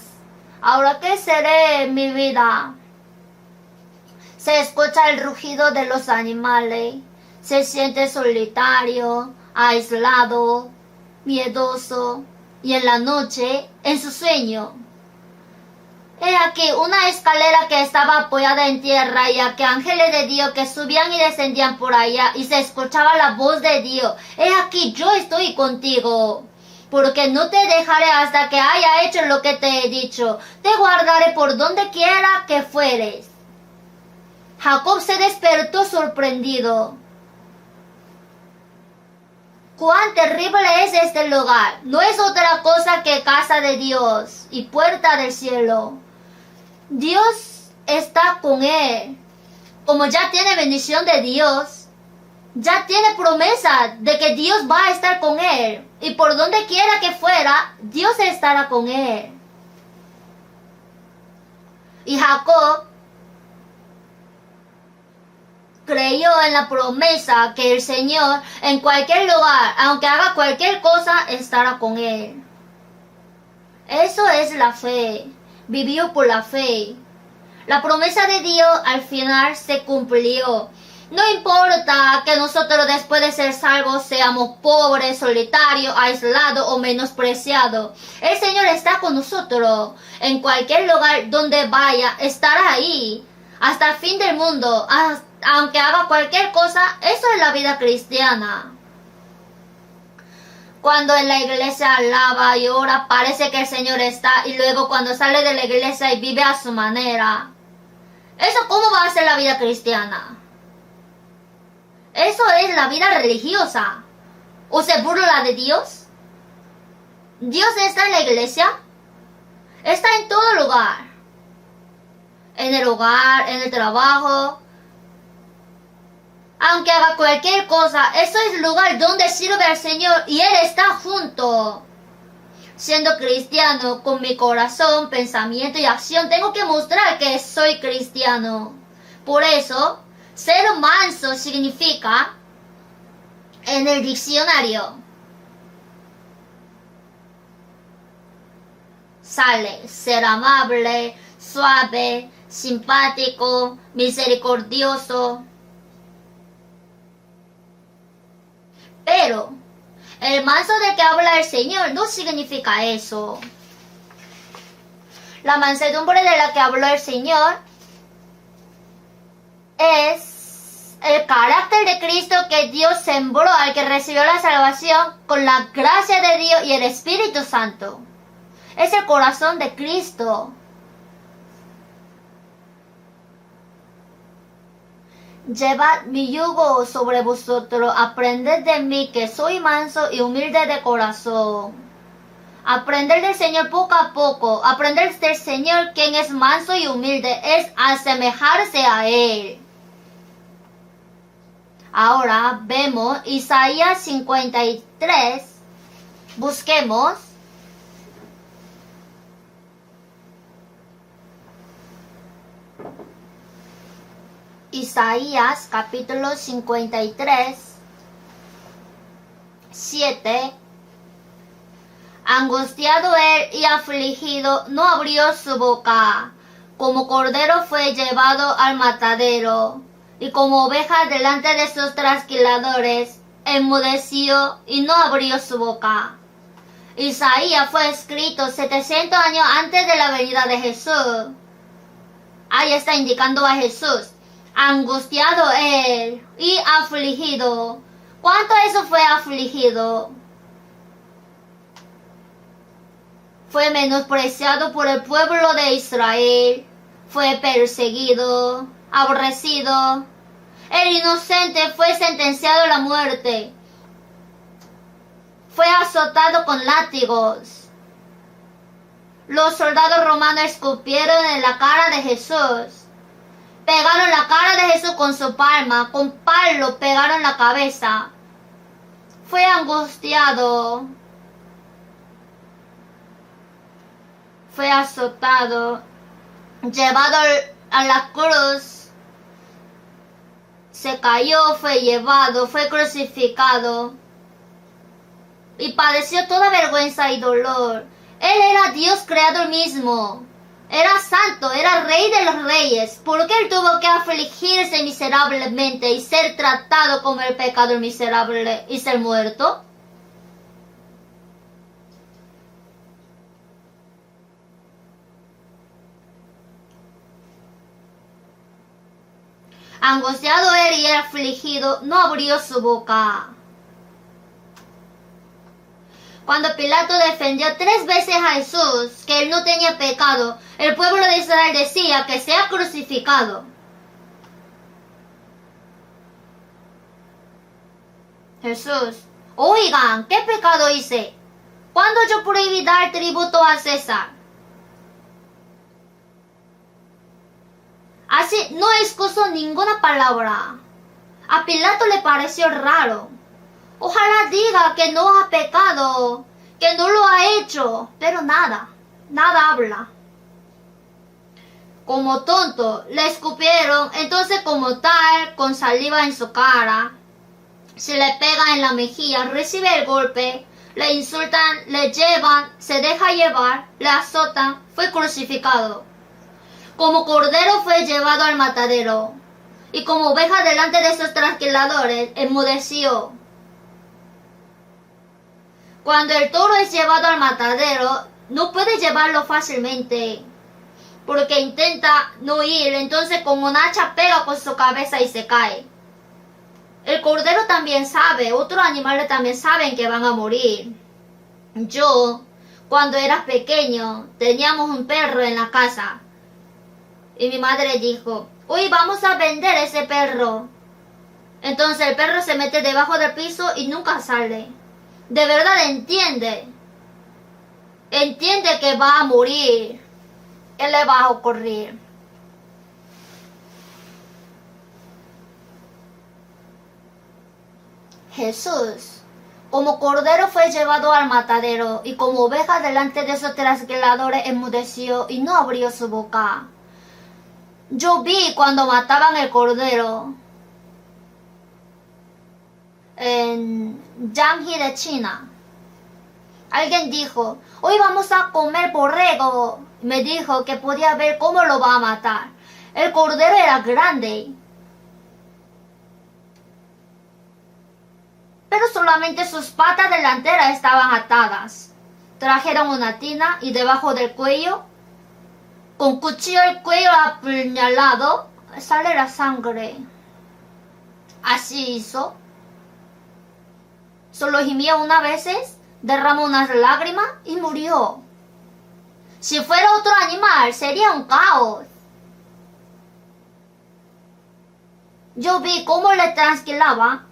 ¿Ahora qué seré en mi vida? Se escucha el rugido de los animales. Se siente solitario, aislado, miedoso. Y en la noche, en su sueño, he aquí una escalera que estaba apoyada en tierra y aquí ángeles de Dios que subían y descendían por allá y se escuchaba la voz de Dios. He aquí yo estoy contigo, porque no te dejaré hasta que haya hecho lo que te he dicho. Te guardaré por donde quiera que fueres. Jacob se despertó sorprendido. Cuán terrible es este lugar. No es otra cosa que casa de Dios y puerta del cielo. Dios está con él. Como ya tiene bendición de Dios, ya tiene promesa de que Dios va a estar con él. Y por donde quiera que fuera, Dios estará con él. Y Jacob creyó en la promesa que el Señor en cualquier lugar, aunque haga cualquier cosa, estará con él. Eso es la fe. Vivió por la fe. La promesa de Dios al final se cumplió. No importa que nosotros después de ser salvos seamos pobres, solitarios, aislados o menospreciados. El Señor está con nosotros. En cualquier lugar donde vaya, estará ahí. Hasta el fin del mundo. Aunque haga cualquier cosa, eso es la vida cristiana. Cuando en la iglesia alaba y ora, parece que el Señor está. Y luego cuando sale de la iglesia y vive a su manera. ¿Eso cómo va a ser la vida cristiana? Eso es la vida religiosa. ¿O se burla de Dios? Dios está en la iglesia. Está en todo lugar. En el hogar, en el trabajo. Aunque haga cualquier cosa, eso es el lugar donde sirve al Señor y Él está junto. Siendo cristiano, con mi corazón, pensamiento y acción, tengo que mostrar que soy cristiano. Por eso, ser manso significa, en el diccionario, sale ser amable, suave, simpático, misericordioso. Pero el manso del que habla el Señor no significa eso. La mansedumbre de la que habló el Señor es el carácter de Cristo que Dios sembró al que recibió la salvación con la gracia de Dios y el Espíritu Santo. Es el corazón de Cristo. Llevad mi yugo sobre vosotros, aprended de mí que soy manso y humilde de corazón. Aprender del Señor poco a poco, aprender del Señor quien es manso y humilde, es asemejarse a Él. Ahora vemos Isaías 53, busquemos. Isaías capítulo 53, 7. Angustiado él y afligido, no abrió su boca. Como cordero fue llevado al matadero, y como oveja delante de sus trasquiladores, enmudeció y no abrió su boca. Isaías fue escrito 700 años antes de la venida de Jesús. Ahí está indicando a Jesús. Angustiado él y afligido. ¿Cuánto eso fue afligido? Fue menospreciado por el pueblo de Israel. Fue perseguido, aborrecido. El inocente fue sentenciado a la muerte. Fue azotado con látigos. Los soldados romanos escupieron en la cara de Jesús. Pegaron la cara de Jesús con su palma, con palo pegaron la cabeza. Fue angustiado. Fue azotado, llevado a la cruz. Se cayó, fue llevado, fue crucificado. Y padeció toda vergüenza y dolor. Él era Dios creador mismo. Era santo, era rey de los reyes. ¿Por qué él tuvo que afligirse miserablemente y ser tratado como el pecador miserable y ser muerto? Angustiado él y afligido, no abrió su boca. Cuando Pilato defendió 3 veces a Jesús, que él no tenía pecado, el pueblo de Israel decía que sea crucificado. Jesús, oigan, ¿qué pecado hice? ¿Cuándo yo prohibí dar tributo a César? Así no excusó ninguna palabra. A Pilato le pareció raro. Ojalá diga que no ha pecado, que no lo ha hecho, pero nada habla. Como tonto, le escupieron, entonces como tal, con saliva en su cara, se le pega en la mejilla, recibe el golpe, le insultan, le llevan, se deja llevar, le azotan, fue crucificado. Como cordero fue llevado al matadero, y como oveja delante de sus trasquiladores, enmudeció. Cuando el toro es llevado al matadero, no puede llevarlo fácilmente, porque intenta no ir, entonces con un hacha pega con su cabeza y se cae. El cordero también sabe, otros animales también saben que van a morir. Yo, cuando era pequeño, teníamos un perro en la casa, y mi madre dijo, hoy vamos a vender ese perro. Entonces el perro se mete debajo del piso y nunca sale. De verdad entiende que va a morir, que le va a ocurrir. Jesús, como cordero fue llevado al matadero, y como oveja delante de sus trasquiladores enmudeció y no abrió su boca. Yo vi cuando mataban el cordero en Jiangxi de China. Alguien dijo, hoy vamos a comer borrego. Me dijo que podía ver cómo lo va a matar. El cordero era grande, pero solamente sus patas delanteras estaban atadas. Trajeron una tina y debajo del cuello, con cuchillo el cuello apuñalado, sale la sangre. Así hizo. Solo gimía una vez, derramó unas lágrimas y murió. Si fuera otro animal, sería un caos. Yo vi cómo le trasquilaba.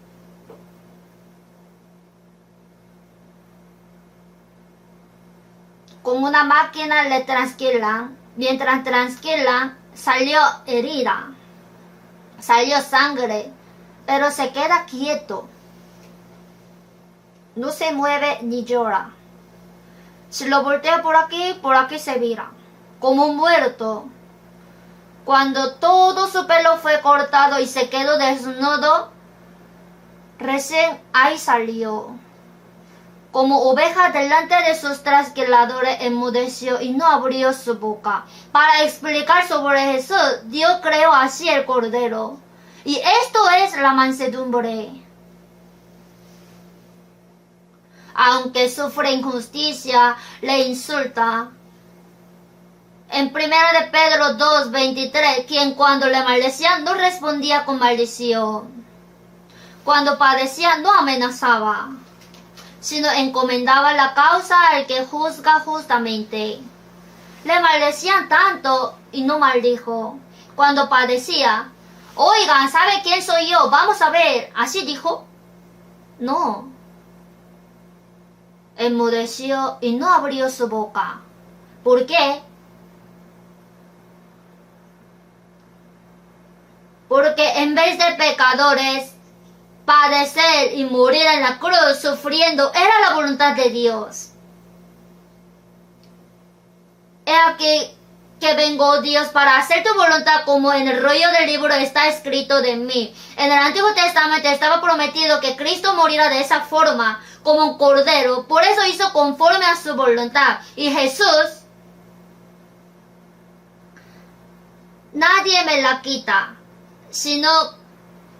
Con una máquina le trasquilan. Mientras trasquilan, salió herida. Salió sangre. Pero se queda quieto. No se mueve ni llora. Si lo voltea por aquí se vira. Como un muerto. Cuando todo su pelo fue cortado y se quedó desnudo, recién ahí salió. Como oveja delante de sus trasquiladores enmudeció y no abrió su boca. Para explicar sobre Jesús, Dios creó así el cordero. Y esto es la mansedumbre. Aunque sufre injusticia, le insulta. En 1 de Pedro 2:23, quien cuando le maldecía no respondía con maldición. Cuando padecía no amenazaba, sino encomendaba la causa al que juzga justamente. Le maldecían tanto y no maldijo. Cuando padecía, oigan, ¿sabe quién soy yo? Vamos a ver. ¿Así dijo? No. Enmudeció y no abrió su boca. ¿Por qué? Porque en vez de pecadores, padecer y morir en la cruz sufriendo era la voluntad de Dios. He aquí que vengo, Dios, para hacer tu voluntad, como en el rollo del libro está escrito de mí. En el Antiguo Testamento estaba prometido que Cristo morirá de esa forma, como un cordero. Por eso hizo conforme a su voluntad. Y Jesús, nadie me la quita, sino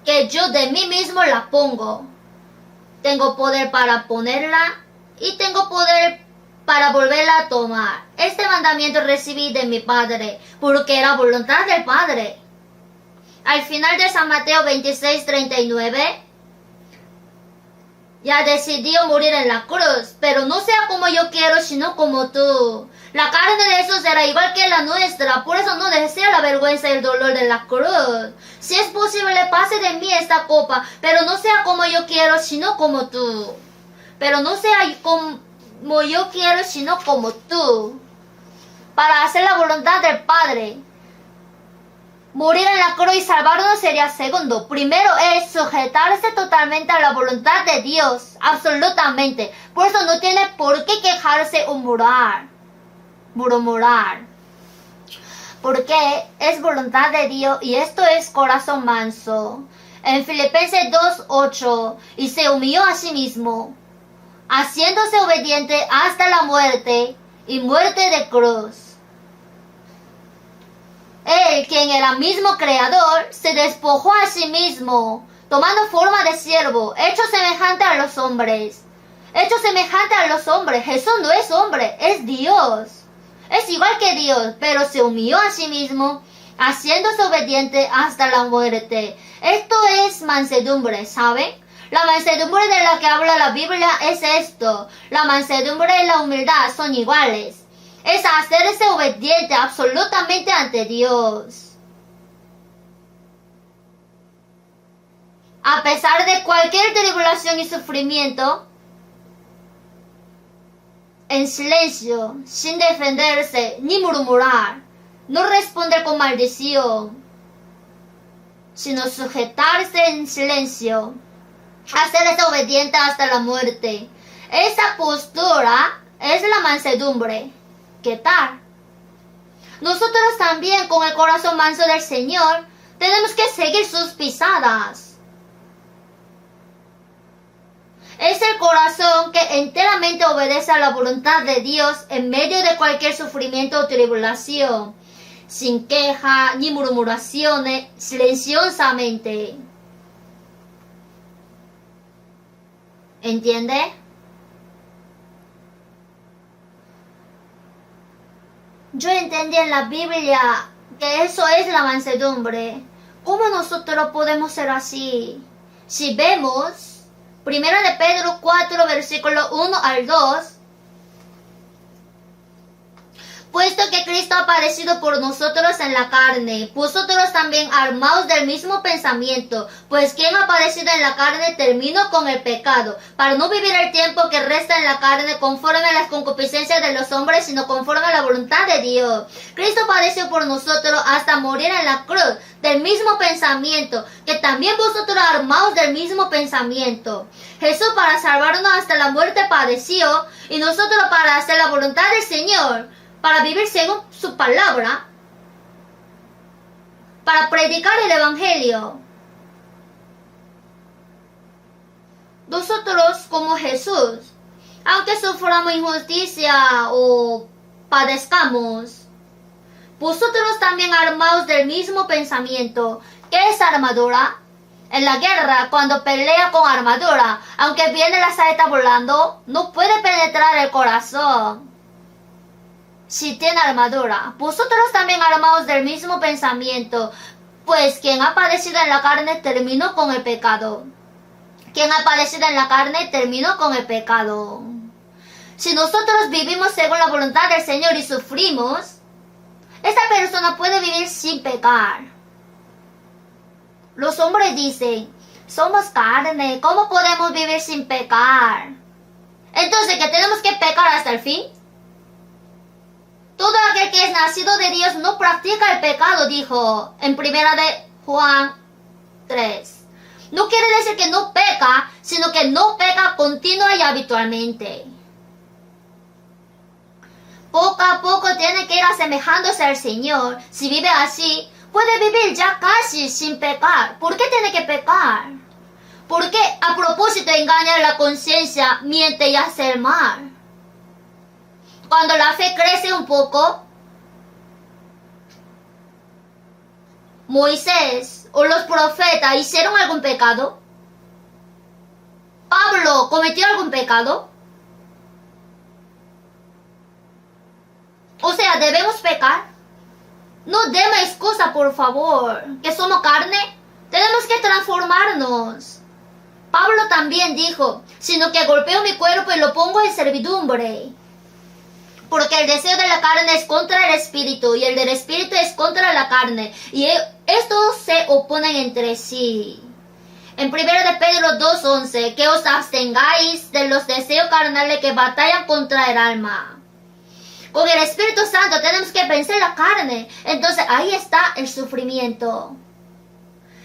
que yo de mí mismo la pongo. Tengo poder para ponerla y tengo poder para volverla a tomar. Este mandamiento recibí de mi Padre, porque era voluntad del Padre. Al final de San Mateo 26:39, ya decidió morir en la cruz, pero no sea como yo quiero, sino como tú. La carne de Jesús era igual que la nuestra, por eso no desea la vergüenza y el dolor de la cruz. Si es posible, pase de mí esta copa, pero no sea como yo quiero, sino como tú. Pero no sea como yo quiero, sino como tú. Para hacer la voluntad del Padre. Morir en la cruz y salvarnos sería segundo. Primero es sujetarse totalmente a la voluntad de Dios, absolutamente. Por eso no tiene por qué quejarse o murmurar. Porque es voluntad de Dios y esto es corazón manso. En Filipenses 2:8, y se humilló a sí mismo, haciéndose obediente hasta la muerte y muerte de cruz. Él, quien era mismo creador, se despojó a sí mismo, tomando forma de siervo, hecho semejante a los hombres. Hecho semejante a los hombres. Jesús no es hombre, es Dios. Es igual que Dios, pero se humilló a sí mismo, haciéndose obediente hasta la muerte. Esto es mansedumbre, ¿saben? La mansedumbre de la que habla la Biblia es esto. La mansedumbre y la humildad son iguales. Es hacerse obediente absolutamente ante Dios. A pesar de cualquier tribulación y sufrimiento, en silencio, sin defenderse ni murmurar, no responder con maldición, sino sujetarse en silencio, hacerse obediente hasta la muerte. Esa postura es la mansedumbre. ¿Qué tal? Nosotros también, con el corazón manso del Señor, tenemos que seguir sus pisadas. Es el corazón que enteramente obedece a la voluntad de Dios en medio de cualquier sufrimiento o tribulación, sin queja ni murmuraciones, silenciosamente. ¿Entiende? Yo entendí en la Biblia que eso es la mansedumbre. ¿Cómo nosotros podemos ser así? Si vemos 1 de Pedro 4, versículo 1 al 2, puesto que Cristo ha padecido por nosotros en la carne, vosotros también armaos del mismo pensamiento, pues quien ha padecido en la carne terminó con el pecado, para no vivir el tiempo que resta en la carne conforme a las concupiscencias de los hombres, sino conforme a la voluntad de Dios. Cristo padeció por nosotros hasta morir en la cruz, del mismo pensamiento, que también vosotros armaos del mismo pensamiento. Jesús para salvarnos hasta la muerte padeció, y nosotros para hacer la voluntad del Señor, para vivir según su palabra, para predicar el Evangelio. Nosotros, como Jesús, aunque suframos injusticia o padezcamos, vosotros también armaos del mismo pensamiento. ¿Qué es armadura? En la guerra, cuando pelea con armadura, aunque viene la saeta volando, no puede penetrar el corazón. Si tiene armadura, vosotros también armaos del mismo pensamiento, pues quien ha padecido en la carne terminó con el pecado. Quien ha padecido en la carne terminó con el pecado. Si nosotros vivimos según la voluntad del Señor y sufrimos, esta persona puede vivir sin pecar. Los hombres dicen, somos carne, ¿cómo podemos vivir sin pecar? Entonces, ¿que tenemos que pecar hasta el fin? Todo aquel que es nacido de Dios no practica el pecado, dijo en 1 de Juan 3. No quiere decir que no peca, sino que no peca continua y habitualmente. Poco a poco tiene que ir asemejándose al Señor. Si vive así, puede vivir ya casi sin pecar. ¿Por qué tiene que pecar? ¿Por qué a propósito engañar la conciencia, miente y hace el mal? Cuando la fe crece un poco, Moisés o los profetas hicieron algún pecado. Pablo cometió algún pecado. O sea, ¿debemos pecar? No demos excusa, por favor. ¿Que somos carne? Tenemos que transformarnos. Pablo también dijo, sino que golpeo mi cuerpo y lo pongo en servidumbre. Porque el deseo de la carne es contra el espíritu y el del espíritu es contra la carne. Y estos se oponen entre sí. En 1 de Pedro 2:11, que os abstengáis de los deseos carnales que batallan contra el alma. Con el Espíritu Santo tenemos que vencer la carne. Entonces ahí está el sufrimiento.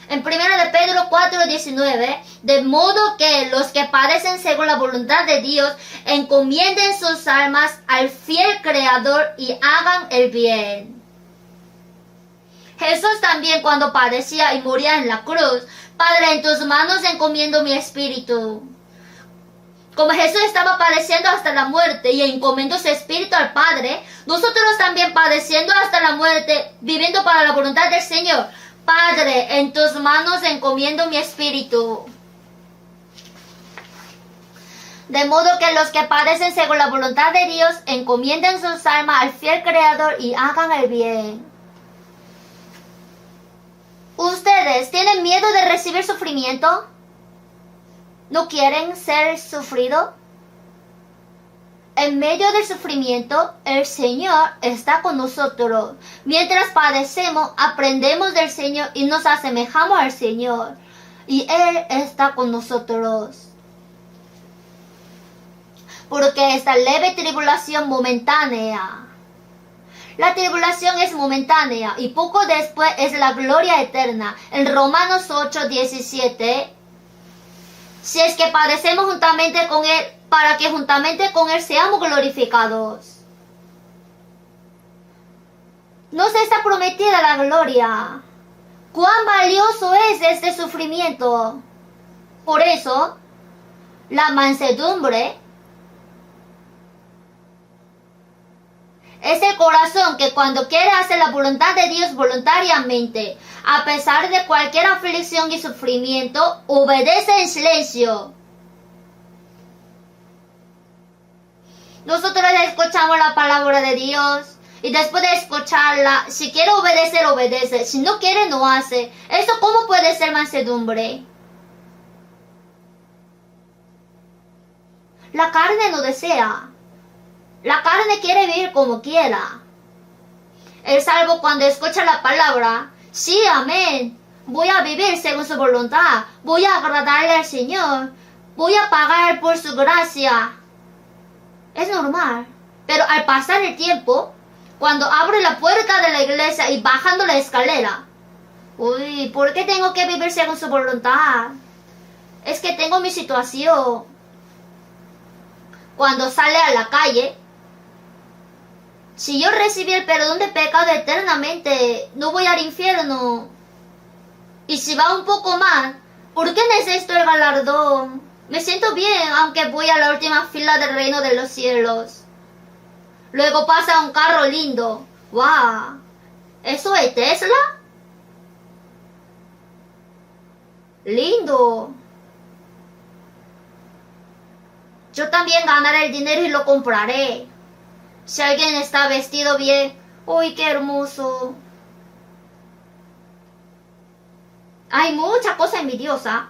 En 1 de Pedro 4:19, de modo que los que padecen según la voluntad de Dios encomienden sus almas al fiel Creador y hagan el bien. Jesús también, cuando padecía y moría en la cruz, Padre, en tus manos encomiendo mi espíritu. Como Jesús estaba padeciendo hasta la muerte y encomendó su espíritu al Padre, nosotros también padeciendo hasta la muerte, viviendo para la voluntad del Señor. Padre, en tus manos encomiendo mi espíritu. De modo que los que padecen según la voluntad de Dios, encomienden sus almas al fiel Creador y hagan el bien. ¿Ustedes tienen miedo de recibir sufrimiento? ¿No quieren ser sufridos? En medio del sufrimiento, el Señor está con nosotros. Mientras padecemos, aprendemos del Señor y nos asemejamos al Señor. Y Él está con nosotros. Porque esta leve tribulación momentánea. La tribulación es momentánea y poco después es la gloria eterna. En Romanos 8:17, si es que padecemos juntamente con Él, para que juntamente con Él seamos glorificados. Nos está prometida la gloria. ¡Cuán valioso es este sufrimiento! Por eso, la mansedumbre es el corazón que cuando quiere hacer la voluntad de Dios voluntariamente, a pesar de cualquier aflicción y sufrimiento, obedece en silencio. Nosotros escuchamos la palabra de Dios y después de escucharla, si quiere obedecer, obedece. Si no quiere, no hace. ¿Eso cómo puede ser mansedumbre? La carne no desea. La carne quiere vivir como quiera. El salvo cuando escucha la palabra, sí, amén, voy a vivir según su voluntad, voy a agradarle al Señor, voy a pagar por su gracia. Es normal, pero al pasar el tiempo, cuando abre la puerta de la iglesia y bajando la escalera, uy, ¿por qué tengo que vivir según su voluntad? Es que tengo mi situación. Cuando sale a la calle, si yo recibí el perdón de pecado eternamente, no voy al infierno. Y si va un poco más, ¿por qué necesito el galardón? Me siento bien, aunque voy a la última fila del reino de los cielos. Luego pasa un carro lindo. ¡Wow! ¿Eso es Tesla? Lindo. Yo también ganaré el dinero y lo compraré. Si alguien está vestido bien, ¡uy, qué hermoso! Hay mucha cosa envidiosa.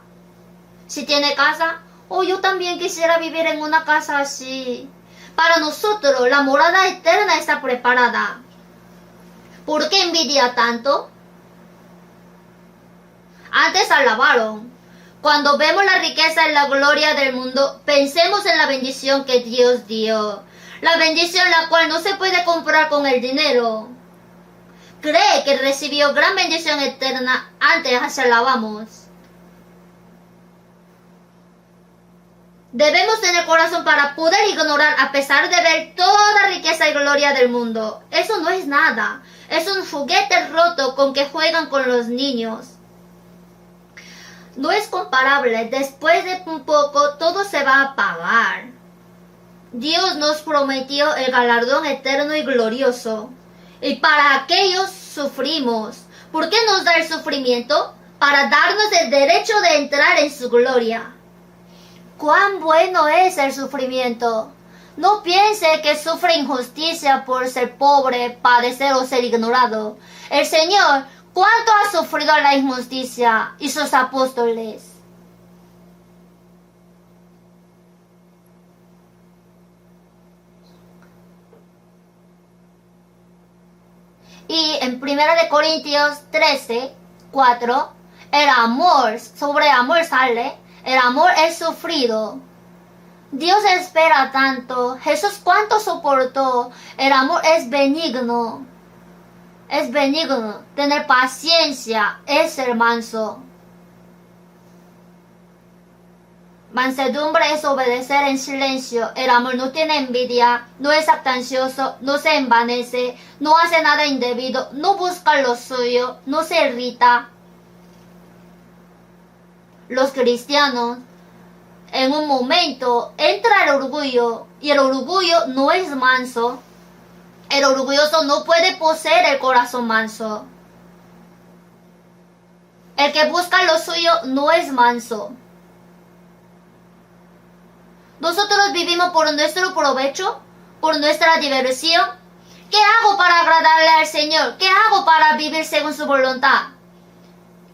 Si tiene casa, ¡oh, yo también quisiera vivir en una casa así! Para nosotros, la morada eterna está preparada. ¿Por qué envidia tanto? Antes alabaron. Cuando vemos la riqueza y la gloria del mundo, pensemos en la bendición que Dios dio. La bendición la cual no se puede comprar con el dinero. Cree que recibió gran bendición eterna, antes alabamos. Debemos tener corazón para poder ignorar a pesar de ver toda riqueza y gloria del mundo. Eso no es nada. Es un juguete roto con que juegan con los niños. No es comparable. Después de un poco todo se va a apagar. Dios nos prometió el galardón eterno y glorioso. Y para aquellos sufrimos. ¿Por qué nos da el sufrimiento? Para darnos el derecho de entrar en su gloria. ¡Cuán bueno es el sufrimiento! No piense que sufre injusticia por ser pobre, padecer o ser ignorado. El Señor, ¿cuánto ha sufrido la injusticia y sus apóstoles? Y en 1 Corintios 13:4, el amor, sobre amor sale, el amor es sufrido. Dios espera tanto. Jesús cuánto soportó. El amor es benigno. Es benigno. Tener paciencia es ser manso. Mansedumbre es obedecer en silencio. El amor no tiene envidia, no es jactancioso, no se envanece, no hace nada indebido, no busca lo suyo, no se irrita. Los cristianos, en un momento entra el orgullo, y el orgullo no es manso. El orgulloso no puede poseer el corazón manso. El que busca lo suyo no es manso. Nosotros vivimos por nuestro provecho, por nuestra diversión. ¿Qué hago para agradarle al Señor? ¿Qué hago para vivir según su voluntad?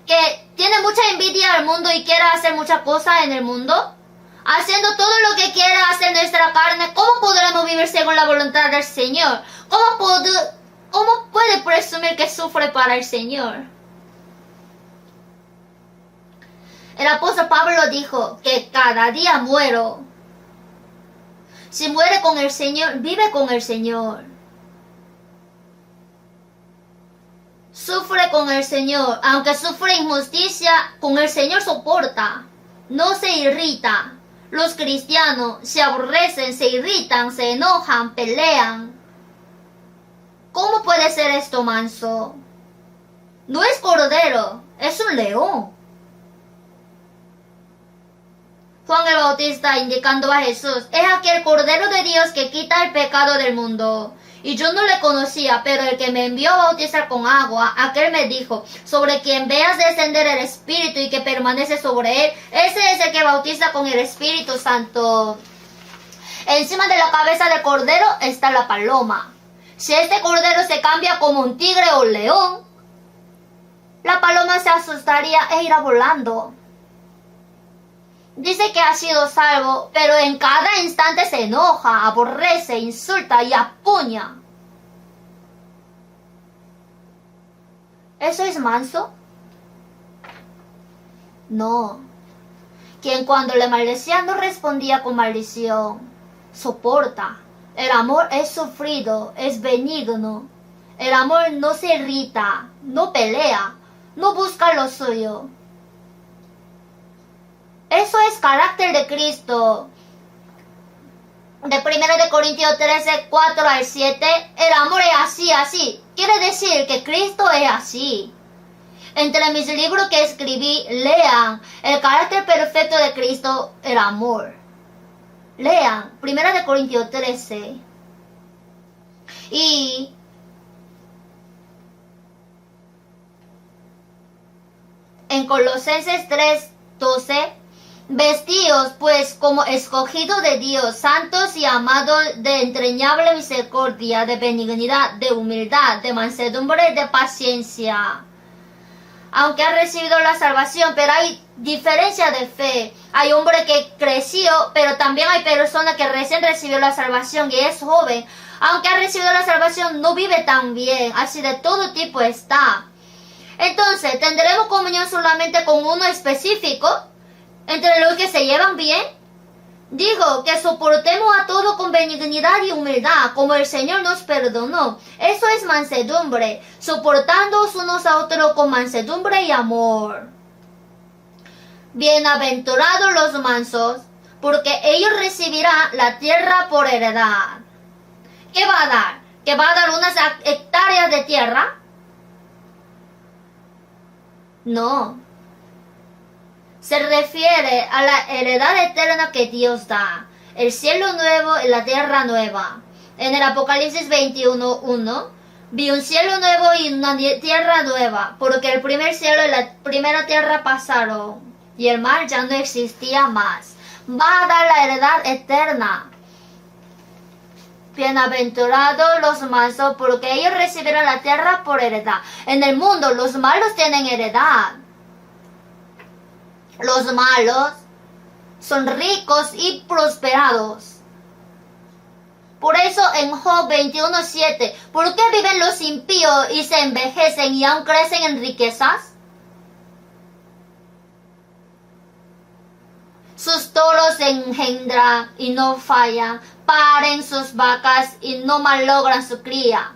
Que tiene mucha envidia al mundo y quiere hacer muchas cosas en el mundo, haciendo todo lo que quiere hacer nuestra carne. ¿Cómo podremos vivir según la voluntad del Señor? ¿Cómo puede presumir que sufre para el Señor? El apóstol Pablo dijo que cada día muero. Si muere con el Señor, vive con el Señor. Sufre con el Señor. Aunque sufre injusticia, con el Señor soporta. No se irrita. Los cristianos se aborrecen, se irritan, se enojan, pelean. ¿Cómo puede ser esto manso? No es cordero, es un león. Juan el Bautista, indicando a Jesús, es aquel Cordero de Dios que quita el pecado del mundo. Y yo no le conocía, pero el que me envió a bautizar con agua, aquel me dijo, sobre quien veas descender el Espíritu y que permanece sobre él, ese es el que bautiza con el Espíritu Santo. Encima de la cabeza del Cordero está la paloma. Si este Cordero se cambia como un tigre o un león, la paloma se asustaría e irá volando. Dice que ha sido salvo, pero en cada instante se enoja, aborrece, insulta y apuña. ¿Eso es manso? No. Quien cuando le maldecía no respondía con maldición. Soporta. El amor es sufrido, es benigno. El amor no se irrita, no pelea, no busca lo suyo. Eso es carácter de Cristo. De 1 Corintios 13, 4 al 7, el amor es así. Quiere decir que Cristo es así. Entre mis libros que escribí, lean el carácter perfecto de Cristo, el amor. Lean 1 Corintios 13. Y en Colosenses 3, 12, vestíos pues como escogidos de Dios, santos y amados, de entrañable misericordia, de benignidad, de humildad, de mansedumbre, de paciencia. Aunque ha recibido la salvación, pero hay diferencia de fe. Hay hombre que creció, pero también hay personas que recién recibió la salvación y es joven. Aunque ha recibido la salvación, no vive tan bien. Así de todo tipo está. Entonces, ¿tendremos comunión solamente con uno específico? ¿Entre los que se llevan bien? Digo que soportemos a todo con benignidad y humildad, como el Señor nos perdonó. Eso es mansedumbre, soportándoos unos a otros con mansedumbre y amor. Bienaventurados los mansos, porque ellos recibirán la tierra por heredad. ¿Qué va a dar? ¿Que va a dar unas hectáreas de tierra? No. Se refiere a la heredad eterna que Dios da, el cielo nuevo y la tierra nueva. En el Apocalipsis 21:1, vi un cielo nuevo y una tierra nueva, porque el primer cielo y la primera tierra pasaron, y el mar ya no existía más. Va a dar la heredad eterna. Bienaventurados los mansos, porque ellos recibirán la tierra por heredad. En el mundo los malos tienen heredad. Los malos son ricos y prosperados. Por eso en Job 21:7, ¿por qué viven los impíos y se envejecen y aún crecen en riquezas? Sus toros se engendran y no fallan, paren sus vacas y no malogran su cría.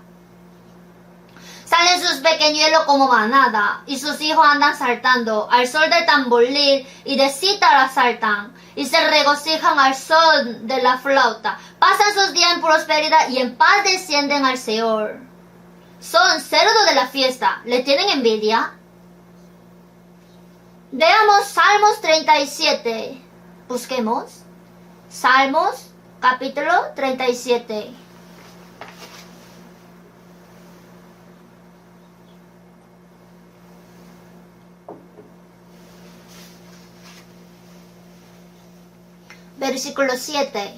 Salen sus pequeñuelos como manada, y sus hijos andan saltando, al sol del tamboril y de cítara saltan, y se regocijan al sol de la flauta. Pasan sus días en prosperidad y en paz descienden al Seol. Son cerdos de la fiesta, ¿le tienen envidia? Veamos Salmos 37, Busquemos. Salmos, capítulo 37. Versículo 7.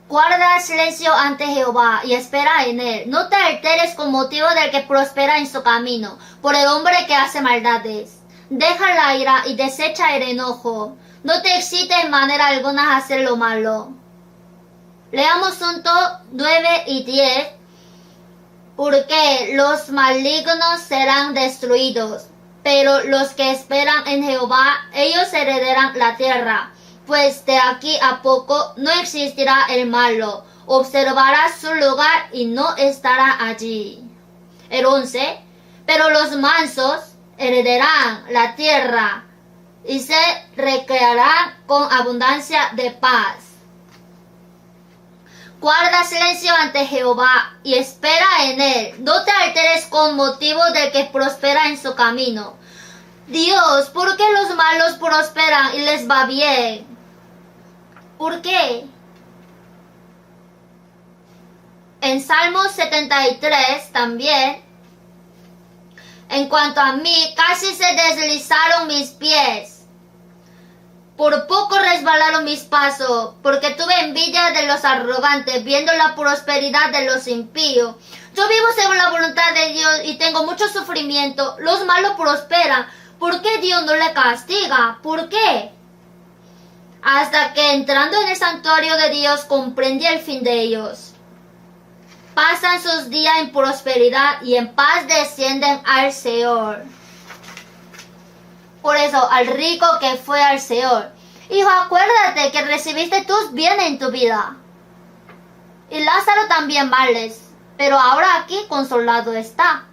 Guarda silencio ante Jehová y espera en él. No te alteres con motivo del que prospera en su camino, por el hombre que hace maldades. Deja la ira y desecha el enojo. No te excites en manera alguna a hacer lo malo. Leamos juntos 9 y 10. Porque los malignos serán destruidos, pero los que esperan en Jehová, ellos heredarán la tierra. Pues de aquí a poco no existirá el malo, observará su lugar y no estará allí. El 11. Pero los mansos heredarán la tierra y se recrearán con abundancia de paz. Guarda silencio ante Jehová y espera en él. No te alteres con motivo del que prospera en su camino. Dios, ¿por qué los malos prosperan y les va bien? ¿Por qué? En Salmos 73 también. En cuanto a mí, casi se deslizaron mis pies. Por poco resbalaron mis pasos, porque tuve envidia de los arrogantes, viendo la prosperidad de los impíos. Yo vivo según la voluntad de Dios y tengo mucho sufrimiento. Los malos prosperan. ¿Por qué Dios no le castiga? ¿Por qué? Hasta que entrando en el santuario de Dios comprendí el fin de ellos. Pasan sus días en prosperidad y en paz descienden al Seol. Por eso, al rico que fue al Seol: hijo, acuérdate que recibiste tus bienes en tu vida. Y Lázaro también vales, pero ahora aquí consolado está.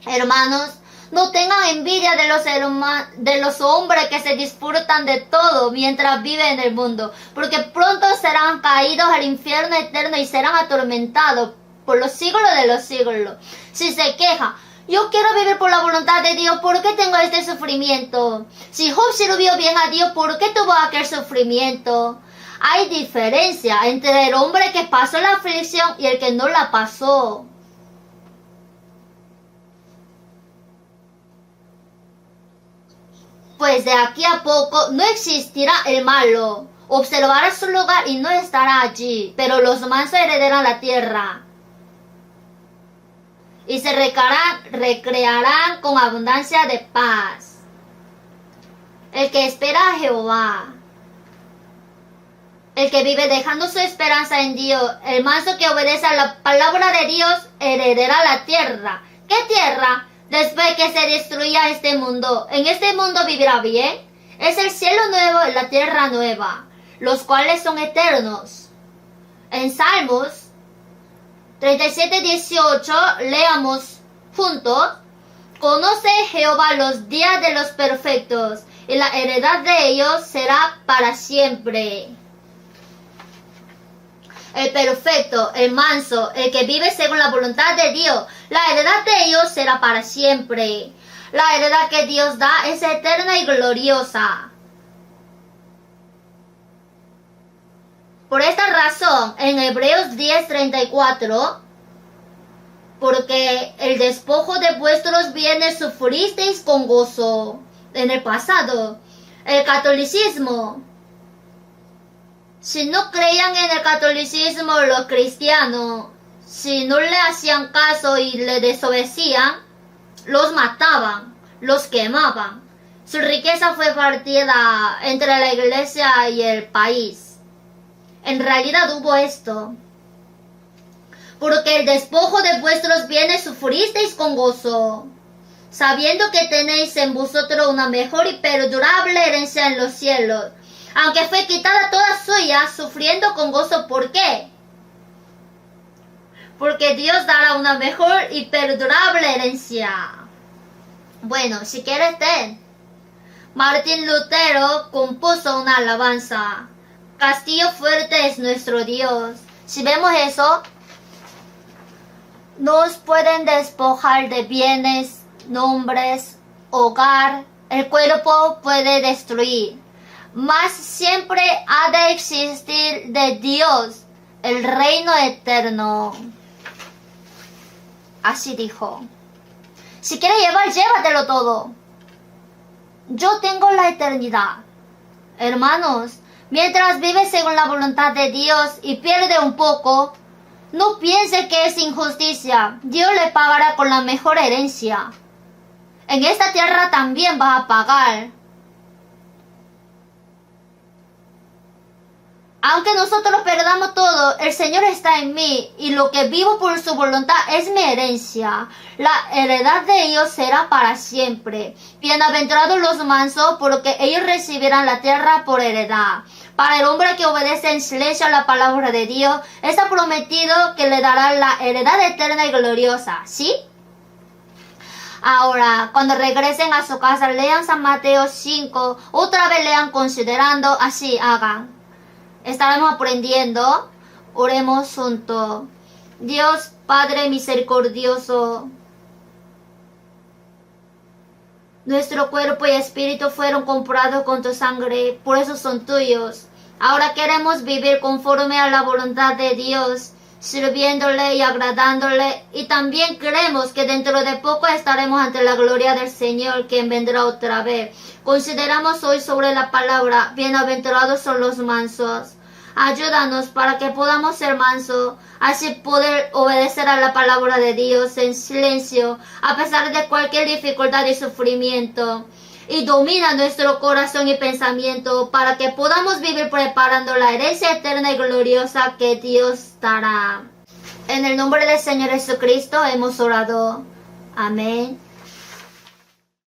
Hermanos, no tengan envidia de los hombres que se disfrutan de todo mientras viven en el mundo, porque pronto serán caídos al infierno eterno y serán atormentados por los siglos de los siglos. Si se queja: yo quiero vivir por la voluntad de Dios, ¿por qué tengo este sufrimiento? Si Job sirvió bien a Dios, ¿por qué tuvo aquel sufrimiento? Hay diferencia entre el hombre que pasó la aflicción y el que no la pasó. Pues de aquí a poco no existirá el malo. Observará su lugar y no estará allí, pero los mansos heredarán la tierra. Y se recrearán con abundancia de paz. El que espera a Jehová, el que vive dejando su esperanza en Dios, el manso que obedece a la palabra de Dios, heredará la tierra. ¿Qué tierra? Después que se destruya este mundo, ¿en este mundo vivirá bien? Es el cielo nuevo y la tierra nueva, los cuales son eternos. En Salmos 37:18 leamos juntos: conoce Jehová los días de los perfectos, y la heredad de ellos será para siempre. El perfecto, el manso, el que vive según la voluntad de Dios, la heredad de ellos será para siempre. La heredad que Dios da es eterna y gloriosa. Por esta razón, en Hebreos 10:34, porque el despojo de vuestros bienes sufristeis con gozo. En el pasado, el catolicismo. Si no creían en el catolicismo los cristianos, si no le hacían caso y le desobedecían, los mataban, los quemaban. Su riqueza fue partida entre la iglesia y el país. En realidad hubo esto: porque el despojo de vuestros bienes sufristeis con gozo, sabiendo que tenéis en vosotros una mejor y perdurable herencia en los cielos, aunque fue quitada toda suya, sufriendo con gozo. ¿Por qué? Porque Dios dará una mejor y perdurable herencia. Bueno, si quieres ten. Martín Lutero compuso una alabanza: castillo fuerte es nuestro Dios. Si vemos eso, nos pueden despojar de bienes, nombres, hogar, el cuerpo puede destruir, mas siempre ha de existir de Dios el reino eterno. Así dijo. Si quieres llevar, llévatelo todo. Yo tengo la eternidad. Hermanos, mientras vive según la voluntad de Dios y pierde un poco, no piense que es injusticia. Dios le pagará con la mejor herencia. En esta tierra también va a pagar. Aunque nosotros perdamos todo, el Señor está en mí y lo que vivo por su voluntad es mi herencia. La heredad de ellos será para siempre. Bienaventurados los mansos, porque ellos recibirán la tierra por heredad. Para el hombre que obedece en silencio a la palabra de Dios, está prometido que le dará la heredad eterna y gloriosa. ¿Sí? Ahora, cuando regresen a su casa, lean San Mateo 5. Otra vez lean considerando, así hagan. Estaremos aprendiendo. Oremos juntos. Dios Padre misericordioso, nuestro cuerpo y espíritu fueron comprados con tu sangre, por eso son tuyos. Ahora queremos vivir conforme a la voluntad de Dios, sirviéndole y agradándole, y también creemos que dentro de poco estaremos ante la gloria del Señor, quien vendrá otra vez. Consideramos hoy sobre la palabra, bienaventurados son los mansos. Ayúdanos para que podamos ser mansos, así poder obedecer a la palabra de Dios en silencio, a pesar de cualquier dificultad y sufrimiento. Y domina nuestro corazón y pensamiento para que podamos vivir preparando la herencia eterna y gloriosa que Dios dará. En el nombre del Señor Jesucristo hemos orado. Amén.